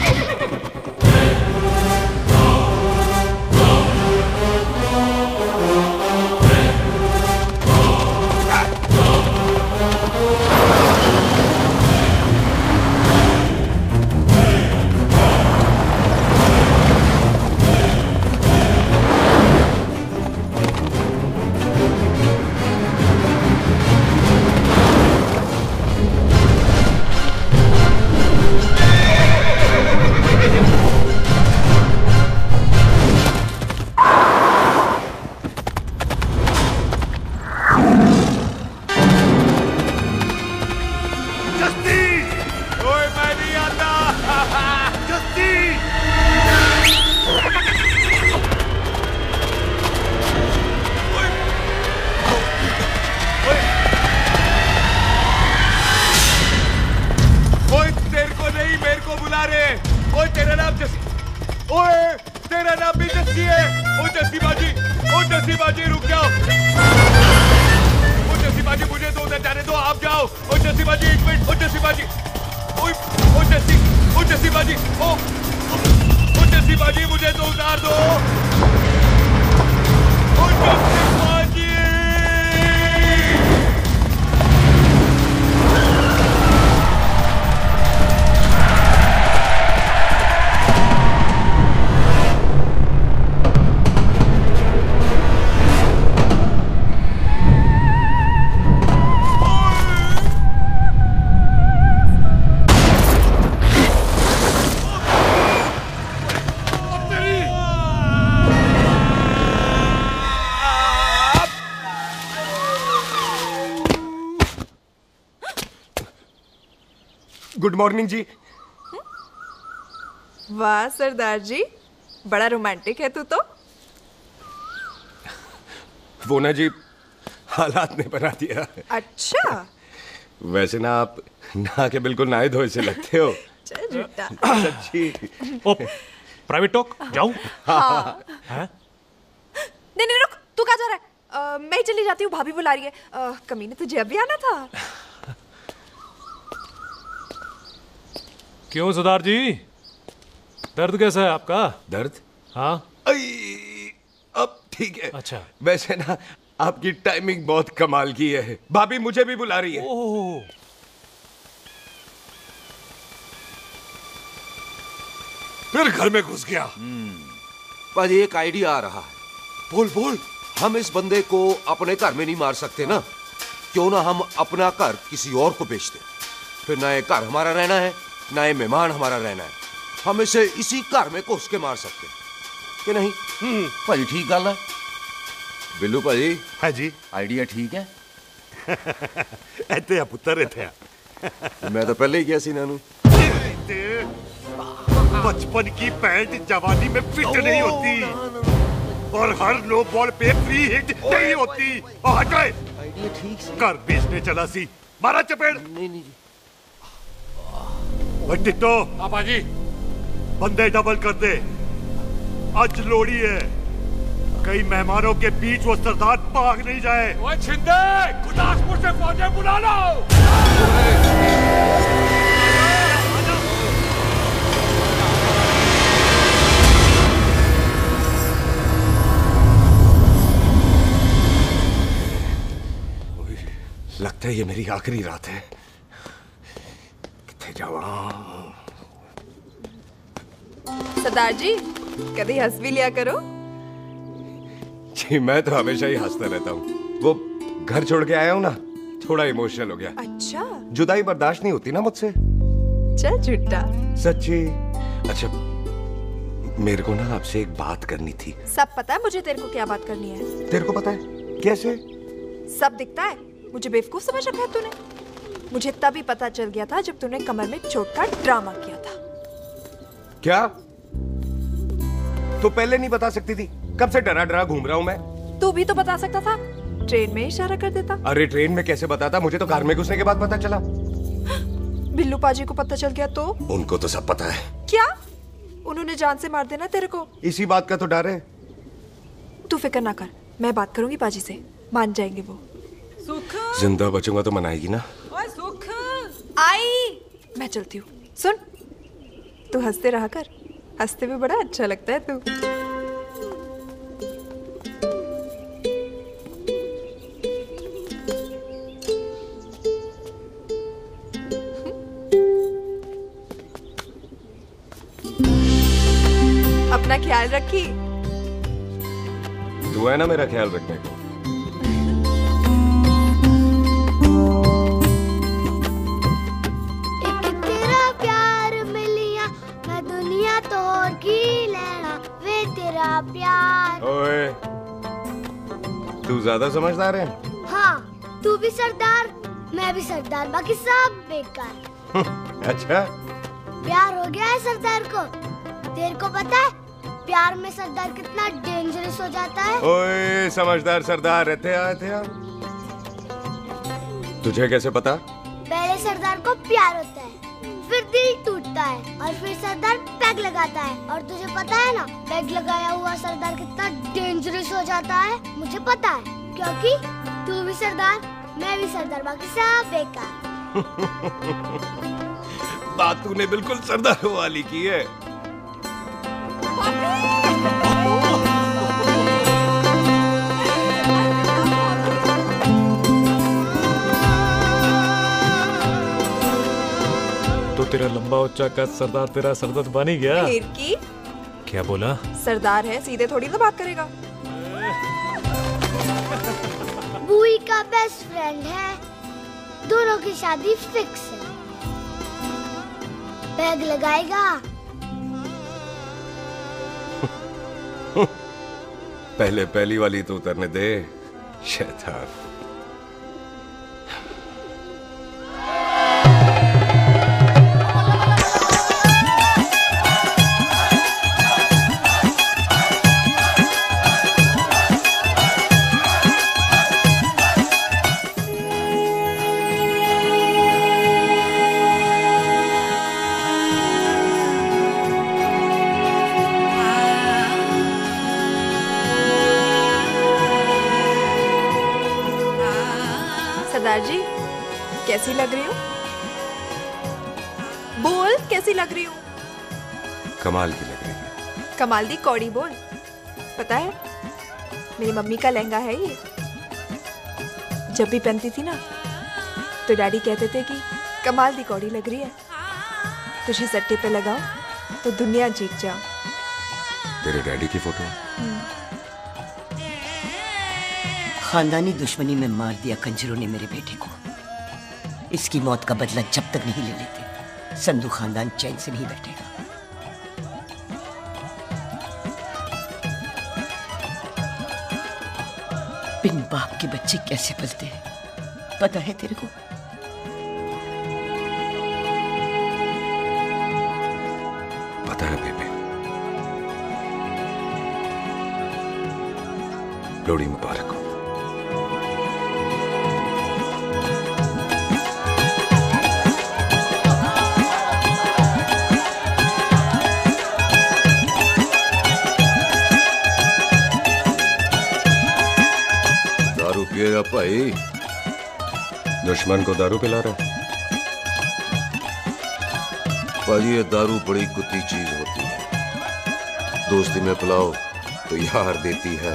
गुड मॉर्निंग जी। वाह सरदार जी, बड़ा रोमांटिक है तू तो। वो ना जी, हालात ने बना दिया। अच्छा। वैसे ना आप नहा के बिल्कुल नहाए धोए से लगते हो। चल झूठा। सच्ची। ओ, प्राइवेट टॉक जाऊं? हाँ। हैं? नहीं रुक, तू कहाँ जा रहा है? मैं ही चली जाती हूँ, भाभी बुला रही है। कमीने तुझे अभी आना था। क्यों सरदार जी, दर्द कैसा है आपका? दर्द? हाँ। अब ठीक है। अच्छा। वैसे ना आपकी टाइमिंग बहुत कमाल की है। भाभी मुझे भी बुला रही है। ओह। फिर घर में घुस गया। पर एक आइडिया आ रहा है। बोल। हम इस बंदे को अपने घर में नहीं मार सकते ना, क्यों ना हम अपना घर किसी और को बेच दें। फिर ना ये घर हमारा रहना है, ना ये मेहमान हमारा रहना है। हम इसे इसी घर में घुस के मार सकते हैं कि नहीं? भाजी ठीक गल है। बिल्लू भाजी। हाँ जी। आइडिया ठीक है। ऐते आ पुत्र ऐते आ। मैं तो पहले ही किया सी नानू। बचपन की पैंट जवानी में फिट नहीं होती और हर लो बॉल पे फ्री हिट नहीं होती। हट गए। आइडिया ठीक से। घर बेचने चला सी, मारा चपेड़। नहीं जी। टिट्टो। पापा जी। बंदे डबल कर दे, आज लोड़ी है। कई मेहमानों के बीच वो सरदार भाग नहीं जाए। ओए छिंदे, गुरदासपुर से फौजें बुला लो। लगता है ये मेरी आखिरी रात है। किथे जावा? सरदार जी कभी हंस भी लिया करो। जी मैं तो हमेशा ही हंसता रहता हूँ। वो घर छोड़ के आया हूँ ना, थोड़ा इमोशनल हो गया। अच्छा, जुदाई बर्दाश्त नहीं होती ना मुझसे। चल झूठा। सच्ची। अच्छा, मेरे को ना आपसे एक बात करनी थी। सब पता है मुझे तेरे को क्या बात करनी है। तेरे को पता है? कैसे? सब दिखता है। मुझे बेवकूफ समझ रखा है तूने। मुझे तभी पता चल गया था जब तूने कमर में चोट का ड्रामा किया था। क्या? तो पहले नहीं बता सकती थी? कब से डरा डरा घूम रहा हूँ मैं। तू भी तो बता सकता था, ट्रेन में इशारा कर देता। अरे ट्रेन में कैसे बताता? मुझे तो कार में घुसने के बाद पता चला। बिल्लू पाजी को पता चल गया तो? उनको तो सब पता है। क्या? उन्होंने जान से मार देना तेरे को। इसी बात का तो डर है। तू फिक्र ना कर, मैं बात करूंगी पाजी से, मान जाएंगे वो। सुख, जिंदा बचूंगा तो मनाएगी ना? ओए सुख, आई मैं चलती हूँ। सुन, तू हंसते रहा कर, हंसते में बड़ा अच्छा लगता है तू। अपना ख्याल रखी। तू है ना मेरा ख्याल रखने को। तेरा प्यार मिलिया मैं दुनिया तोड़ की लेना वे तेरा प्यार। ओए, तू ज्यादा समझदार है। हाँ, तू भी सरदार, मैं भी सरदार, बाकी सब बेकार। अच्छा, प्यार हो गया है सरदार को। तेरे को पता है प्यार में सरदार कितना डेंजरस हो जाता है? ओए समझदार सरदार रहते आ। तुझे कैसे पता? पहले सरदार को प्यार होता है, फिर दिल टूटता है और फिर सरदार पैग लगाता है। और तुझे पता है ना, पैग लगाया हुआ सरदार कितना डेंजरस हो जाता है? मुझे पता है, क्योंकि तू भी सरदार, मैं भी सरदार, बाकी सब बेकार। बात तूने बिल्कुल सरदारों वाली की है। तो तेरा लंबा उच्चा कद सरदार तेरा सरदर्द बन ही गया। फिर की? क्या बोला? सरदार है, सीधे थोड़ी ना बात करेगा। बुई का बेस्ट फ्रेंड है, दोनों की शादी फिक्स है। पैग लगाएगा। पहले पहली वाली तो उतरने दे, शैतान। सरदार जी कैसी लग रही हूँ? बोल कैसी लग रही हूँ? कमाल की लग रही है। कमाल दी कौड़ी बोल। पता है मेरी मम्मी का लहंगा है ये। जब भी पहनती थी ना तो डैडी कहते थे कि कमाल दी कौड़ी लग रही है, तुझे सट्टे पे लगाओ तो दुनिया जीत जाओ। तेरे डैडी की फोटो? खानदानी दुश्मनी में मार दिया कंजरों ने मेरे बेटे को। इसकी मौत का बदला जब तक नहीं ले लेते, संधू खानदान चैन से नहीं बैठेगा। बिन बाप के बच्चे कैसे पलते हैं पता है तेरे को? पता है बेबे। लोहड़ी मुबारक हो। भाई दुश्मन को दारू पिला रहा है? भाजी ये दारू बड़ी कुत्ती चीज होती है। दोस्ती में पिलाओ तो यार देती है,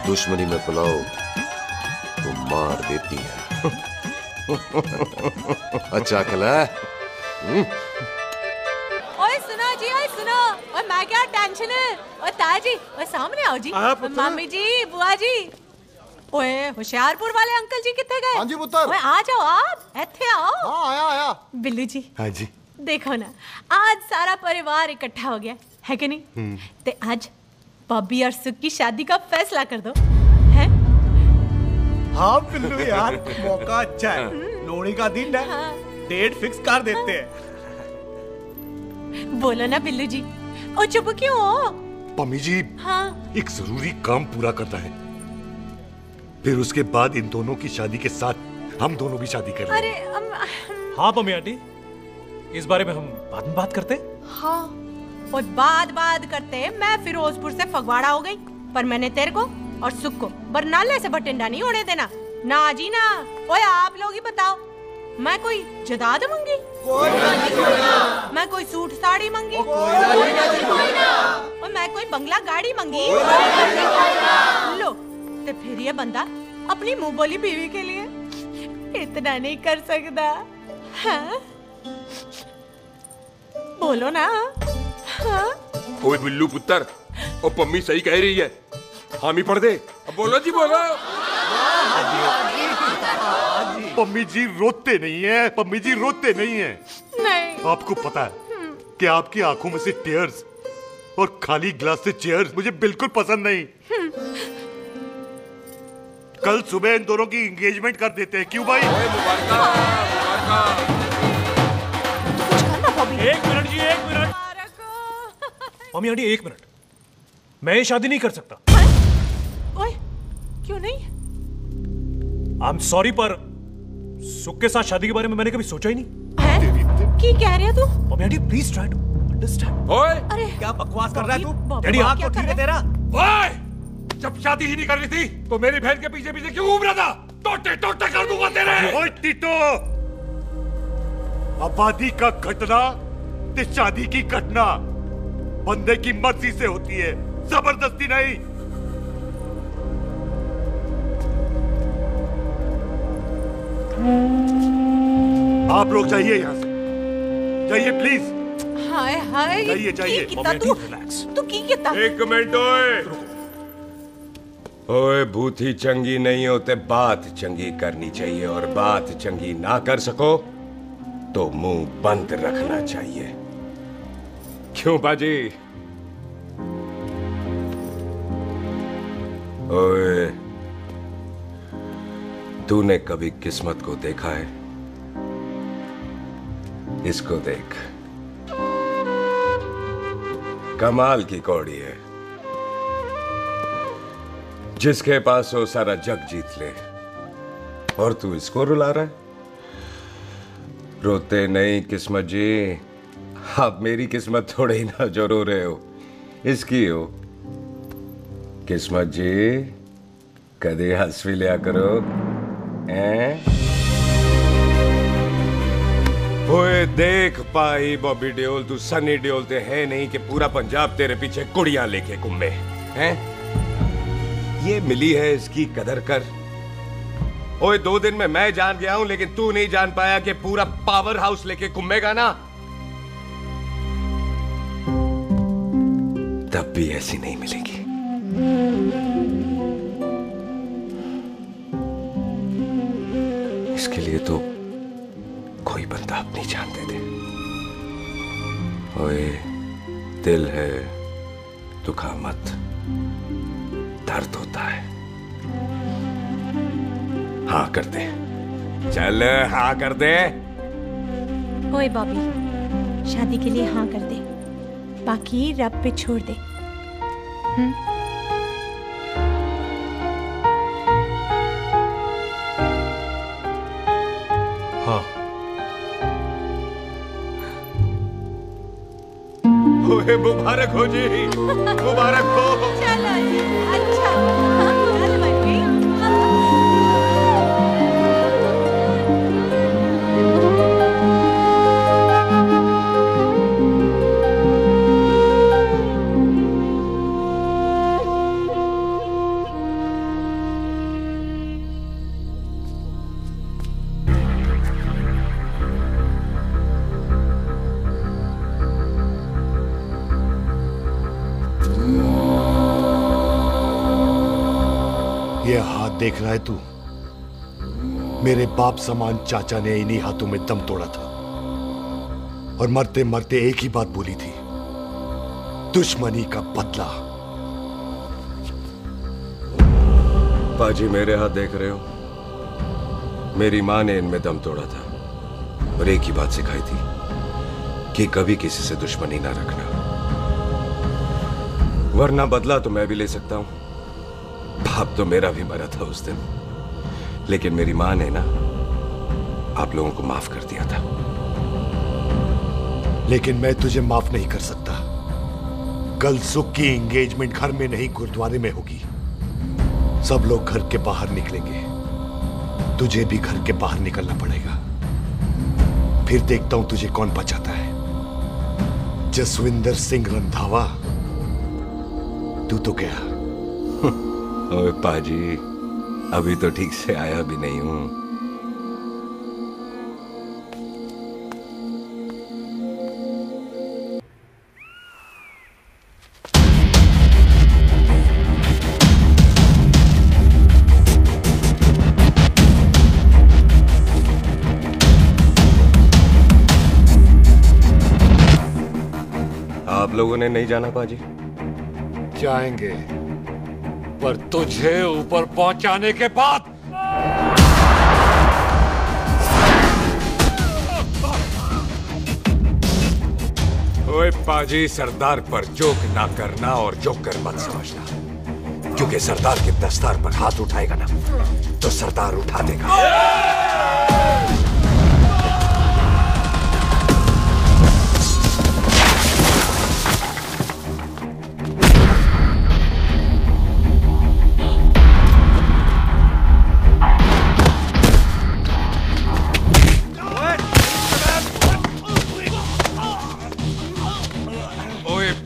दुश्मनी में पिलाओ तो मार देती है। अच्छा खिला। ओए सुनो जी, ओए सुनो, ओए मैं क्या टेंशन है? ओए ताजी, ओए सामने आओ जी। मामी जी, बुआ जी। ओए होशियारपुर वाले अंकल जी कितने गए? हाँ जी पुत्र। ओए आ जाओ आप, ऐथे आओ। हाँ आया। बिल्लू जी। हाँ जी। देखो ना, आज सारा परिवार इकट्ठा हो गया है कि नहीं? ते आज बॉबी और सुख की शादी का फैसला कर दो, हैं? हाँ बिल्लू यार, मौका अच्छा है। लोहड़ी का दिन है, डेट फिक्स कर देते हैं। बोलो ना बिल्लू जी, ओ चुप क्यों हो? पम्मी जी, हाँ एक जरूरी काम पूरा करना है, फिर उसके बाद इन दोनों की शादी के साथ हम दोनों भी शादी कर लेंगे। अरे हाँ मम्मी आंटी, इस बारे में हम बाद में बात करते। हाँ और बात करते मैं फिरोजपुर से फगवाड़ा हो गई, पर मैंने तेरे को और सुख को बरनाले से बठिंडा नहीं होने देना। ना जी ना। ओए आप लोग ही बताओ, मैं कोई जदाद मंगी? मैं कोई सूट साड़ी मंगी? और मैं कोई बंगला गाड़ी मंगी? लो तो फिर ये बंदा अपनी मुंह बोली बीवी के लिए इतना नहीं कर सकता। हाँ? बोलो ना। हाँ? ओए बिल्लू पुत्र, ओ पम्मी सही कह रही है, हामी पढ़ दे। अब बोलो जी, बोलो। पम्मी जी रोते नहीं है, पम्मी जी रोते नहीं है। नहीं। आपको पता है कि आपकी आंखों में से टीयर्स और खाली ग्लास से चेयर्स मुझे बिल्कुल पसंद नहीं। कल सुबह इन दोनों की एंगेजमेंट कर देते हैं, क्यों भाई? एक मिनट जी, एक मिनट। मम्मी आंटी एक मिनट, मैं ये शादी नहीं कर सकता। ओए क्यों नहीं? आई एम सॉरी, पर सुख के साथ शादी के बारे में मैंने कभी सोचा ही नहीं। की कह रहे तू? Mummy aunty please try to understand. ओए अरे क्या बकवास कर रहा है तू? डैडी दिमाग तो ठीक है तेरा? ओए जब शादी ही नहीं करनी थी तो मेरी बहन के पीछे पीछे क्यों घूम रहा था? टोटे टोटे कर दूंगा तेरे। ओए टीटो, आबादी का घटना ते शादी की घटना बंदे की मर्जी से होती है, जबरदस्ती नहीं। आप लोग जाइए यहाँ से, जाइए प्लीज। हाय हाय, जाइए जाइए। तू की कितना? एक मिनट। ओए भूथी चंगी नहीं होते, बात चंगी करनी चाहिए, और बात चंगी ना कर सको तो मुंह बंद रखना चाहिए। क्यों बाजी? ओए तूने कभी किस्मत को देखा है? इसको देख, कमाल की कौड़ी है, जिसके पास हो सारा जग जीत ले, और तू इसको रुला रहा है? रोते नहीं किस्मत जी, आप मेरी किस्मत थोड़े ही ना जो रो रहे हो, इसकी हो। किस्मत जी कदे हंस भी लिया करो। ओए देख पाई बॉबी देओल, तू सनी देओल ते है नहीं कि पूरा पंजाब तेरे पीछे कुड़ियां लेके घूमे हैं? ये मिली है, इसकी कदर कर। ओए 2 दिन में मैं जान गया हूं, लेकिन तू नहीं जान पाया कि पूरा पावर हाउस लेके घूमेगा ना, तब भी ऐसी नहीं मिलेगी। इसके लिए तो कोई बंदा अपनी जान दे दे। ओए दिल है दुखा मत, दर्द होता है। हाँ कर दे, चल हाँ कर दे। ओए बॉबी, शादी के लिए हाँ कर दे, बाकी रब पे छोड़ दे। हाँ। ओए मुबारक हो जी, मुबारक हो। चलो जी, अच्छा। चल बच्ची। ये हाथ देख रहा है तू? मेरे बाप समान चाचा ने इन्हीं हाथों में दम तोड़ा था और मरते मरते एक ही बात बोली थी, दुश्मनी का बदला। पाजी मेरे हाथ देख रहे हो? मेरी माँ ने इनमें दम तोड़ा था और एक ही बात सिखाई थी कि कभी किसी से दुश्मनी ना रखना, वरना बदला तो मैं भी ले सकता हूं। बाप तो मेरा भी मरा था उस दिन, लेकिन मेरी माँ ने ना आप लोगों को माफ कर दिया था। लेकिन मैं तुझे माफ नहीं कर सकता। कल सुख की एंगेजमेंट घर में नहीं गुरुद्वारे में होगी। सब लोग घर के बाहर निकलेंगे, तुझे भी घर के बाहर निकलना पड़ेगा। फिर देखता हूं तुझे कौन बचाता है। जसविंदर सिंह रंधावा, तू तो गया। ओए पाजी, अभी तो ठीक से आया भी नहीं हूं। आप लोगों ने नहीं जाना पाजी? जाएंगे, पर तुझे ऊपर पहुंचाने के बाद। ओए पाजी, सरदार पर जोक ना करना और जोकर मत समझना, क्योंकि सरदार के दस्तार पर हाथ उठाएगा ना तो सरदार उठा देगा।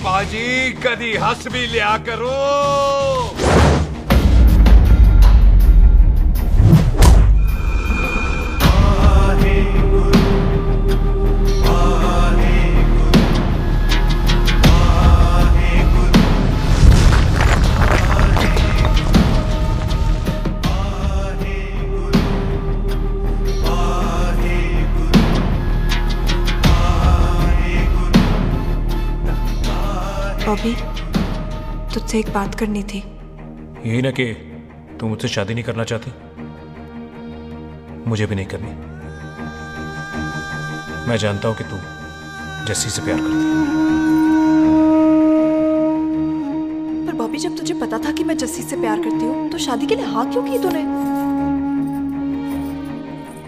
पाजी, कदी हंस भी लिया करो। बॉबी, तुझसे एक बात करनी थी। यही ना कि तुम मुझसे शादी नहीं करना चाहती? मुझे भी नहीं करनी। मैं जानता हूं कि तू जस्सी से प्यार करती है। पर बॉबी, जब तुझे पता था कि मैं जस्सी से प्यार करती हूँ तो शादी के लिए हाँ क्यों की तूने?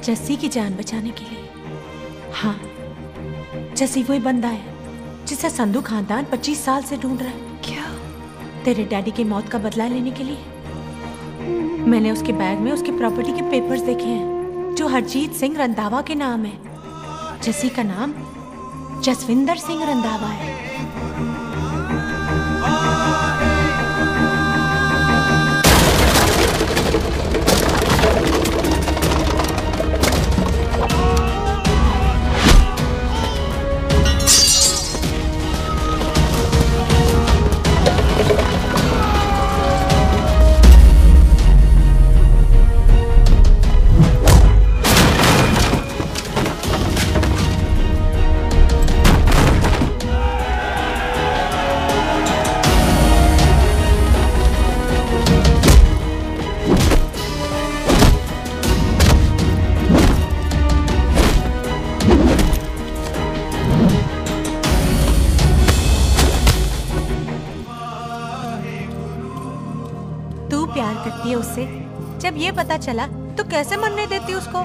जस्सी की जान बचाने के लिए। हाँ, जस्सी वही बंदा है जिसे संधू खानदान 25 साल से ढूंढ रहा है। क्या? तेरे डैडी की मौत का बदला लेने के लिए। मैंने उसके बैग में उसकी प्रॉपर्टी के पेपर्स देखे हैं जो हरजीत सिंह रंधावा के नाम है। जस्सी का नाम जसविंदर सिंह रंधावा है। उससे जब ये पता चला तो कैसे मरने देती उसको?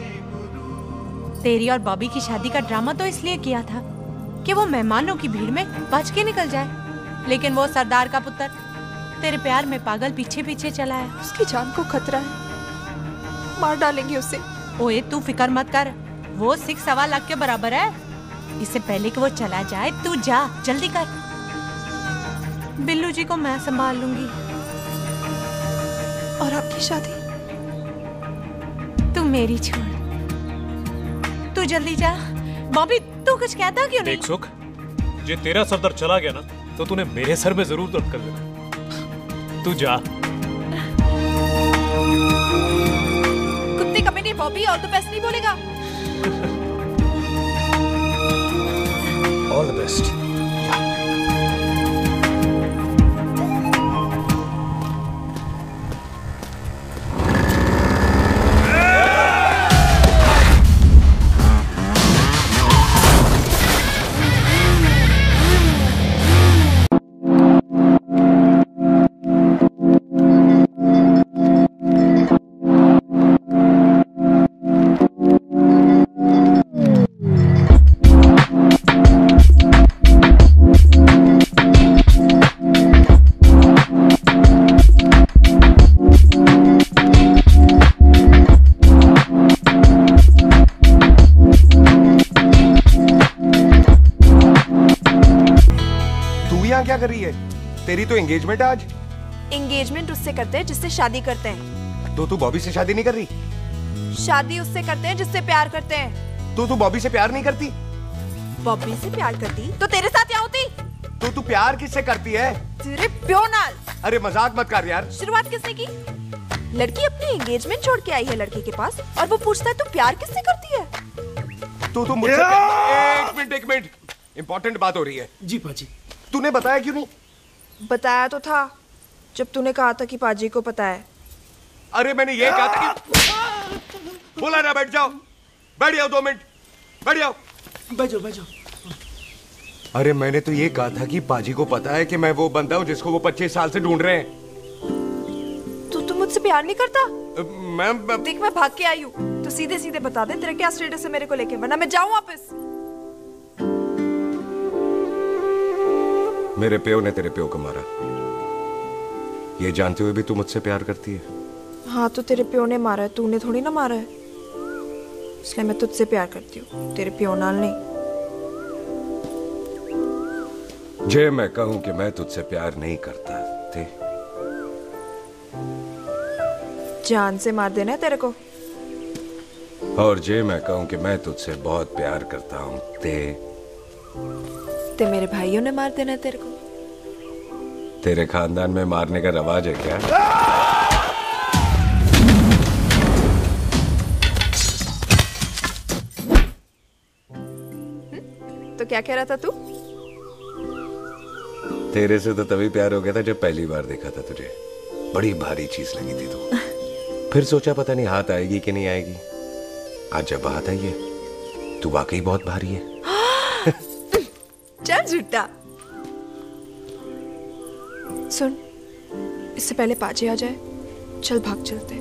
तेरी और बॉबी की शादी का ड्रामा तो इसलिए किया था कि वो मेहमानों की भीड़ में बच के निकल जाए, लेकिन वो सरदार का पुत्र तेरे प्यार में पागल पीछे पीछे चला है। उसकी जान को खतरा है, मार डालेंगे उसे। ओए तू फिक्र मत कर, वो 6.25 लाख के बराबर है। इससे पहले कि वो चला जाए तू जा, जल्दी कर। बिल्लू जी को मैं संभाल लूंगी। और आपकी शादी? तू मेरी छोड़, तू जल्दी जा। बॉबी तू कुछ कहता क्यों नहीं? देख सुख, ये तेरा सरदार चला गया ना तो तूने मेरे सर में जरूर दर्द कर देना। तू जा। बॉबी ऑल द बेस्ट नहीं बोलेगा? All the best. क्या कर रही है? तेरी तो एंगेजमेंट है आज। एंगेजमेंट उससे करते हैं जिससे शादी करते हैं। तो तू बॉबी से शादी नहीं कर रही? शादी उससे करते हैं जिससे प्यार करते हैं। तो तू बॉबी से प्यार नहीं करती? बॉबी से प्यार करती तो तेरे साथ क्या होती? तो तू प्यार किससे करती है? तेरे प्यो नाल। अरे मजाक मत कर यार। शुरुआत किसने की? लड़की अपनी एंगेजमेंट छोड़ के आई है लड़के के पास और वो पूछता है तू प्यार किससे करती है? तो मुझसे एक मिनट इंपॉर्टेंट बात हो रही है। जी पाजी। तूने बताया क्यों नहीं? बताया तो था जब तूने कहा था कि पाजी को पता है। अरे मैंने ये कहा था कि बोला ना बैठ जाओ। बैठ जाओ 2 मिनट। बैठ जाओ। बैठ जाओ। अरे मैंने तो ये कहा था कि पाजी को पता है कि मैं वो बंदा हूँ जिसको वो 25 साल से ढूंढ रहे हैं। तो तू मुझसे प्यार नहीं करता? मैं देख मैं भाग के आई हूँ तो सीधे सीधे बता दे तेरा क्या स्टेटस है मेरे को लेके, वरना मैं जाऊँ वापस। मेरे प्यो ने तेरे प्यो को मारा, ये जानते हुए भी तू मुझसे प्यार करती है? हाँ तो तेरे प्यो ने मारा है, तूने थोड़ी ना मारा है, इसलिए मैं तुझसे प्यार करती हूँ, तेरे प्यो नाल नहीं। जे मैं कहूं कि मैं तुझसे प्यार नहीं करता थे जान से मार देना है तेरे को, और जे मैं कहूं कि मैं तुझसे बहुत प्यार करता हूं ते मेरे भाइयों ने मार देना है तेरे को। तेरे खानदान में मारने का रवाज है क्या? तो क्या कह रहा था तू? तेरे से तो तभी प्यार हो गया था जब पहली बार देखा था तुझे, बड़ी भारी चीज लगी थी तू। फिर सोचा पता नहीं हाथ आएगी कि नहीं आएगी, आज जब हाथ आई है तू वाकई बहुत भारी है। चल झूठा। सुन, इससे पहले पाजी आ जाए, चल भाग चलते।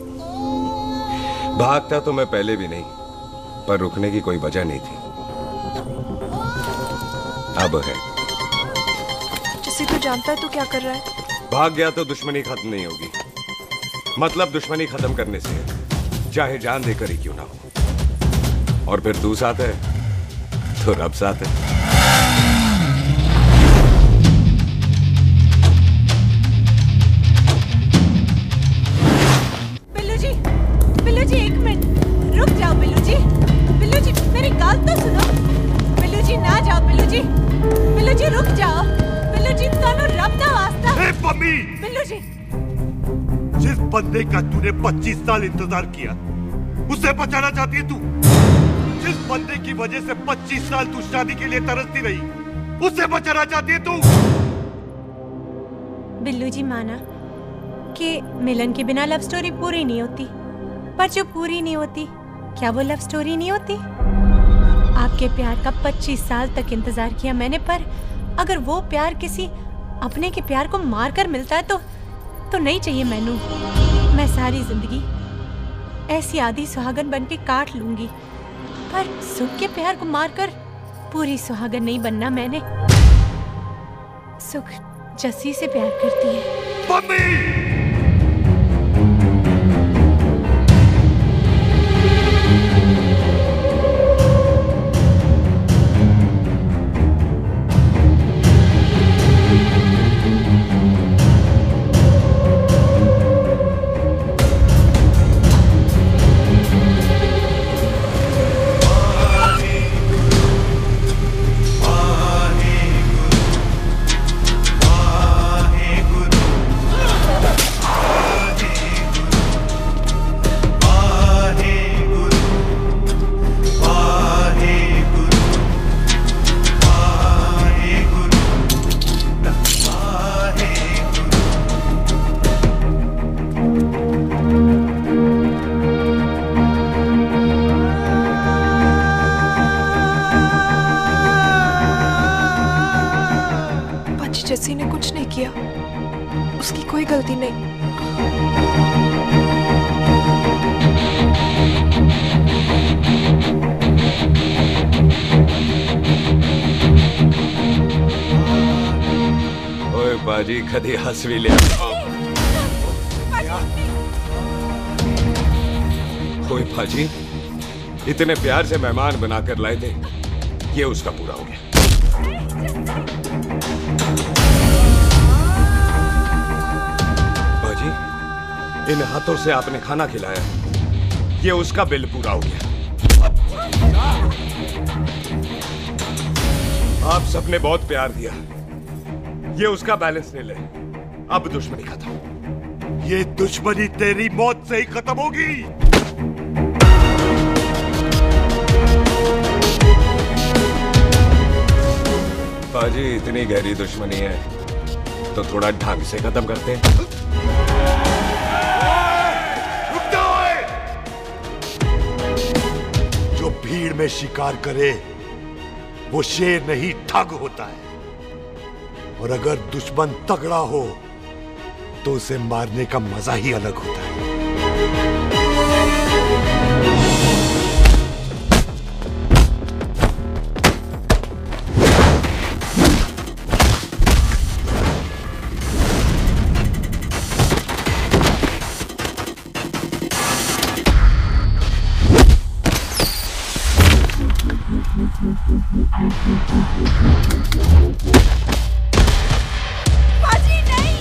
भागता तो मैं पहले भी नहीं, पर रुकने की कोई वजह नहीं थी, अब है। जैसे तू जानता है तू क्या कर रहा है। भाग गया तो दुश्मनी खत्म नहीं होगी, मतलब दुश्मनी खत्म करने से चाहे जान देकर ही क्यों ना हो। और फिर तू साथ है तो रब साथ है। बिल्लू जी एक मिनट रुक जाओ। बिल्लू जी मेरी बात तो सुनो। बिल्लू जी ना जाओ। बिल्लू जी रुक जाओ। बिल्लू जी दोनों रब दा वास्ता। मम्मी, बिल्लू जी, जिस बंदे का तूने 25 साल इंतजार किया उसे बचाना चाहती है तू? जिस बंदे की वजह से 25 साल तू शादी के लिए तरसती रही उसे बचाना चाहती है तू? बिल्लू जी माना कि मिलन के बिना लव स्टोरी पूरी नहीं होती, पर जो पूरी नहीं होती क्या वो लव स्टोरी नहीं होती? आपके प्यार का 25 साल तक इंतजार किया मैंने, पर अगर वो प्यार किसी अपने के प्यार को मारकर मिलता है तो नहीं चाहिए मैनू। मैं सारी जिंदगी ऐसी आधी सुहागन बन के काट लूंगी, पर सुख के प्यार को मारकर पूरी सुहागन नहीं बनना मैंने। सुख जस्सी से प्यार करती है। मम्मी! जस्सी ने कुछ नहीं किया, उसकी कोई गलती नहीं। ओए बाजी कदी हंस भी लिया। ओए बाजी इतने प्यार से मेहमान बनाकर लाए थे, ये उसका पूरा हो गया। बाजी इन हाथों से आपने खाना खिलाया, ये उसका बिल पूरा हो गया। आप सबने बहुत प्यार दिया, ये उसका बैलेंस ले ले। अब दुश्मनी खत्म। ये दुश्मनी तेरी मौत से ही खत्म होगी। बाजी इतनी गहरी दुश्मनी है तो थोड़ा ढंग से खत्म करते हैं। जो भीड़ में शिकार करे वो शेर नहीं ठग होता है, और अगर दुश्मन तगड़ा हो तो उसे मारने का मजा ही अलग होता है। बाजी नहीं।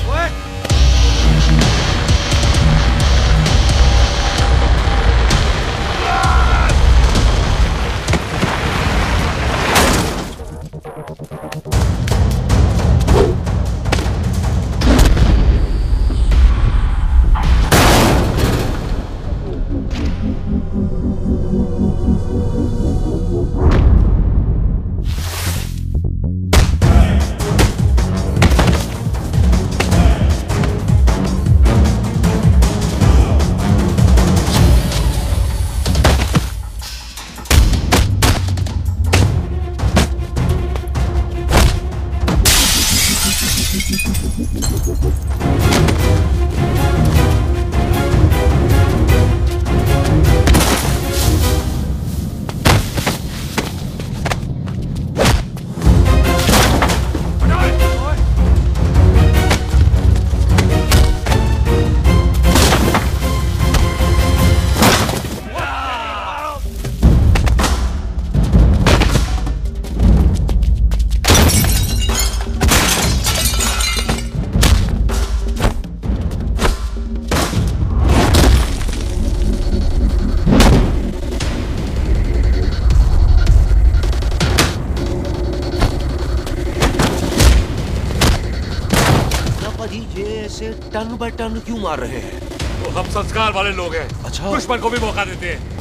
टन बाय टन क्यों मार रहे हैं? तो हम संस्कार वाले लोग हैं। अच्छा। दुश्मन को भी मौका देते हैं।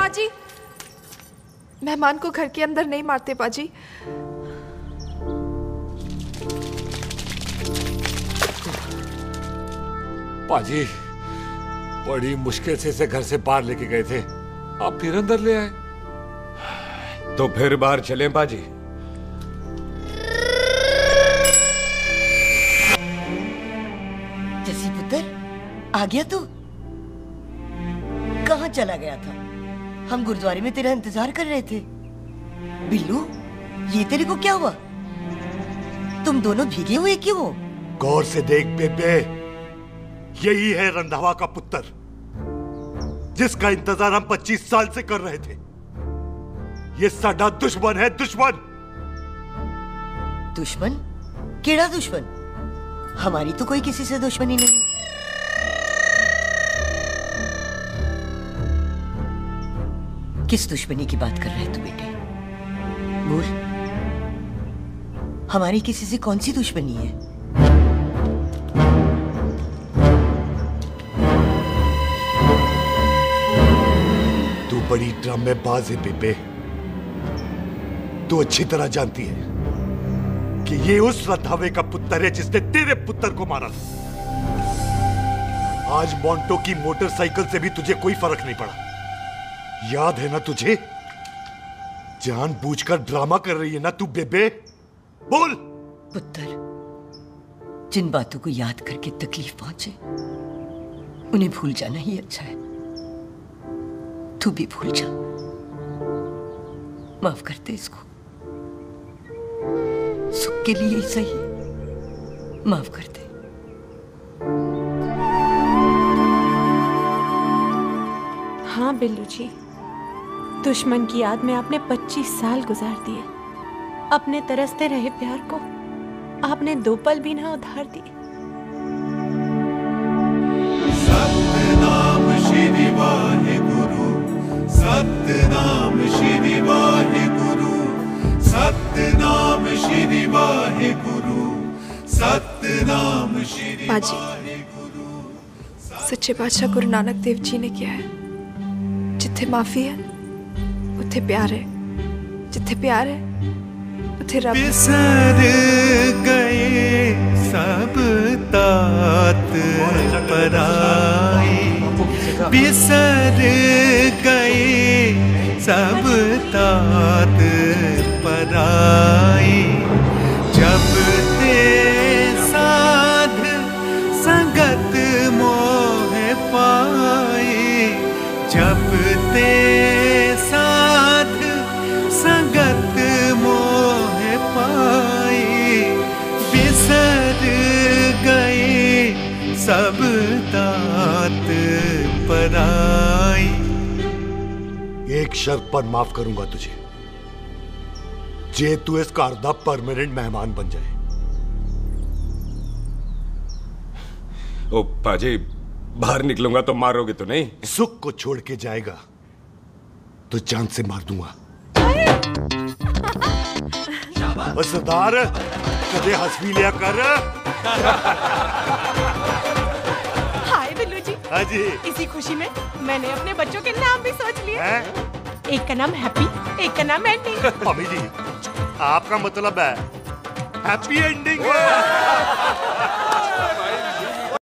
पाजी, मेहमान को घर के अंदर नहीं मारते पाजी। पाजी, बड़ी मुश्किल से इसे घर से बाहर लेके गए थे, आप फिर अंदर ले आए। तो फिर बाहर चलें पाजी। जसी पुत्र, आ गया तू? कहाँ चला गया था? हम गुरुद्वारे में तेरा इंतजार कर रहे थे। बिल्लू, ये तेरे को क्या हुआ? तुम दोनों भीगे हुए क्यों हो? गौर से देख बेबे, यही है रंधावा का पुत्र, जिसका इंतजार हम 25 साल से कर रहे थे। ये साडा दुश्मन है, दुश्मन। दुश्मन? केड़ा दुश्मन? हमारी तो कोई किसी से दुश्मनी नहीं। किस दुश्मनी की बात कर रहे तू बेटे? बोल, हमारी किसी से कौन सी दुश्मनी है? तू बड़ी ड्रामेबाज है बेबे। तू अच्छी तरह जानती है कि ये उस रंधावे का पुत्र है जिसने तेरे पुत्र को मारा था। आज मोंटो की मोटरसाइकिल से भी तुझे कोई फर्क नहीं पड़ा। याद है ना तुझे? जानबूझकर ड्रामा कर रही है ना तू बेबे? बोल। पुत्र, जिन बातों को याद करके तकलीफ पहुंचे उन्हें भूल जाना ही अच्छा है। तू भी भूल जा। माफ कर दे इसको, सुख के लिए ही सही। माफ कर दे। हाँ बिल्लू जी, दुश्मन की याद में आपने 25 साल गुजार दिए। अपने तरसते रहे प्यार को आपने 2 पल भी ना उधार दिए। सतनाम श्री वाहेगुरु, सतनाम श्री वाहेगुरु, सतनाम श्री वाहेगुरु, सतनाम श्री वाहेगुरु। सच्चे बादशाह गुरु नानक देव जी ने किया है, जिथे माफी है उथे प्यार है, जिथे प्यार है उथे रब। बिसर गए सब तात पराई, बिसर गए सब तात पराई। जब ते साध संगत मोह पाई, जब ते साध संगत मोह पाई। बिसर गए सब तात पराई। एक शर्त पर माफ करूंगा तुझे, जे तू इस घर दा परमानेंट मेहमान बन जाए। ओ पाजी, बाहर निकलूंगा तो मारोगे तो नहीं? सुख को छोड़ के जाएगा तो जान से मार दूंगा। सरदार, कदे हंस भी लिया कर। हाय बिल्लू जी। हाँ जी। इसी खुशी में मैंने अपने बच्चों के नाम भी सोच लिए। एक का नाम हैप्पी, एक का नाम एंडिंग। अभी जी, आपका मतलब है हैप्पी एंडिंग?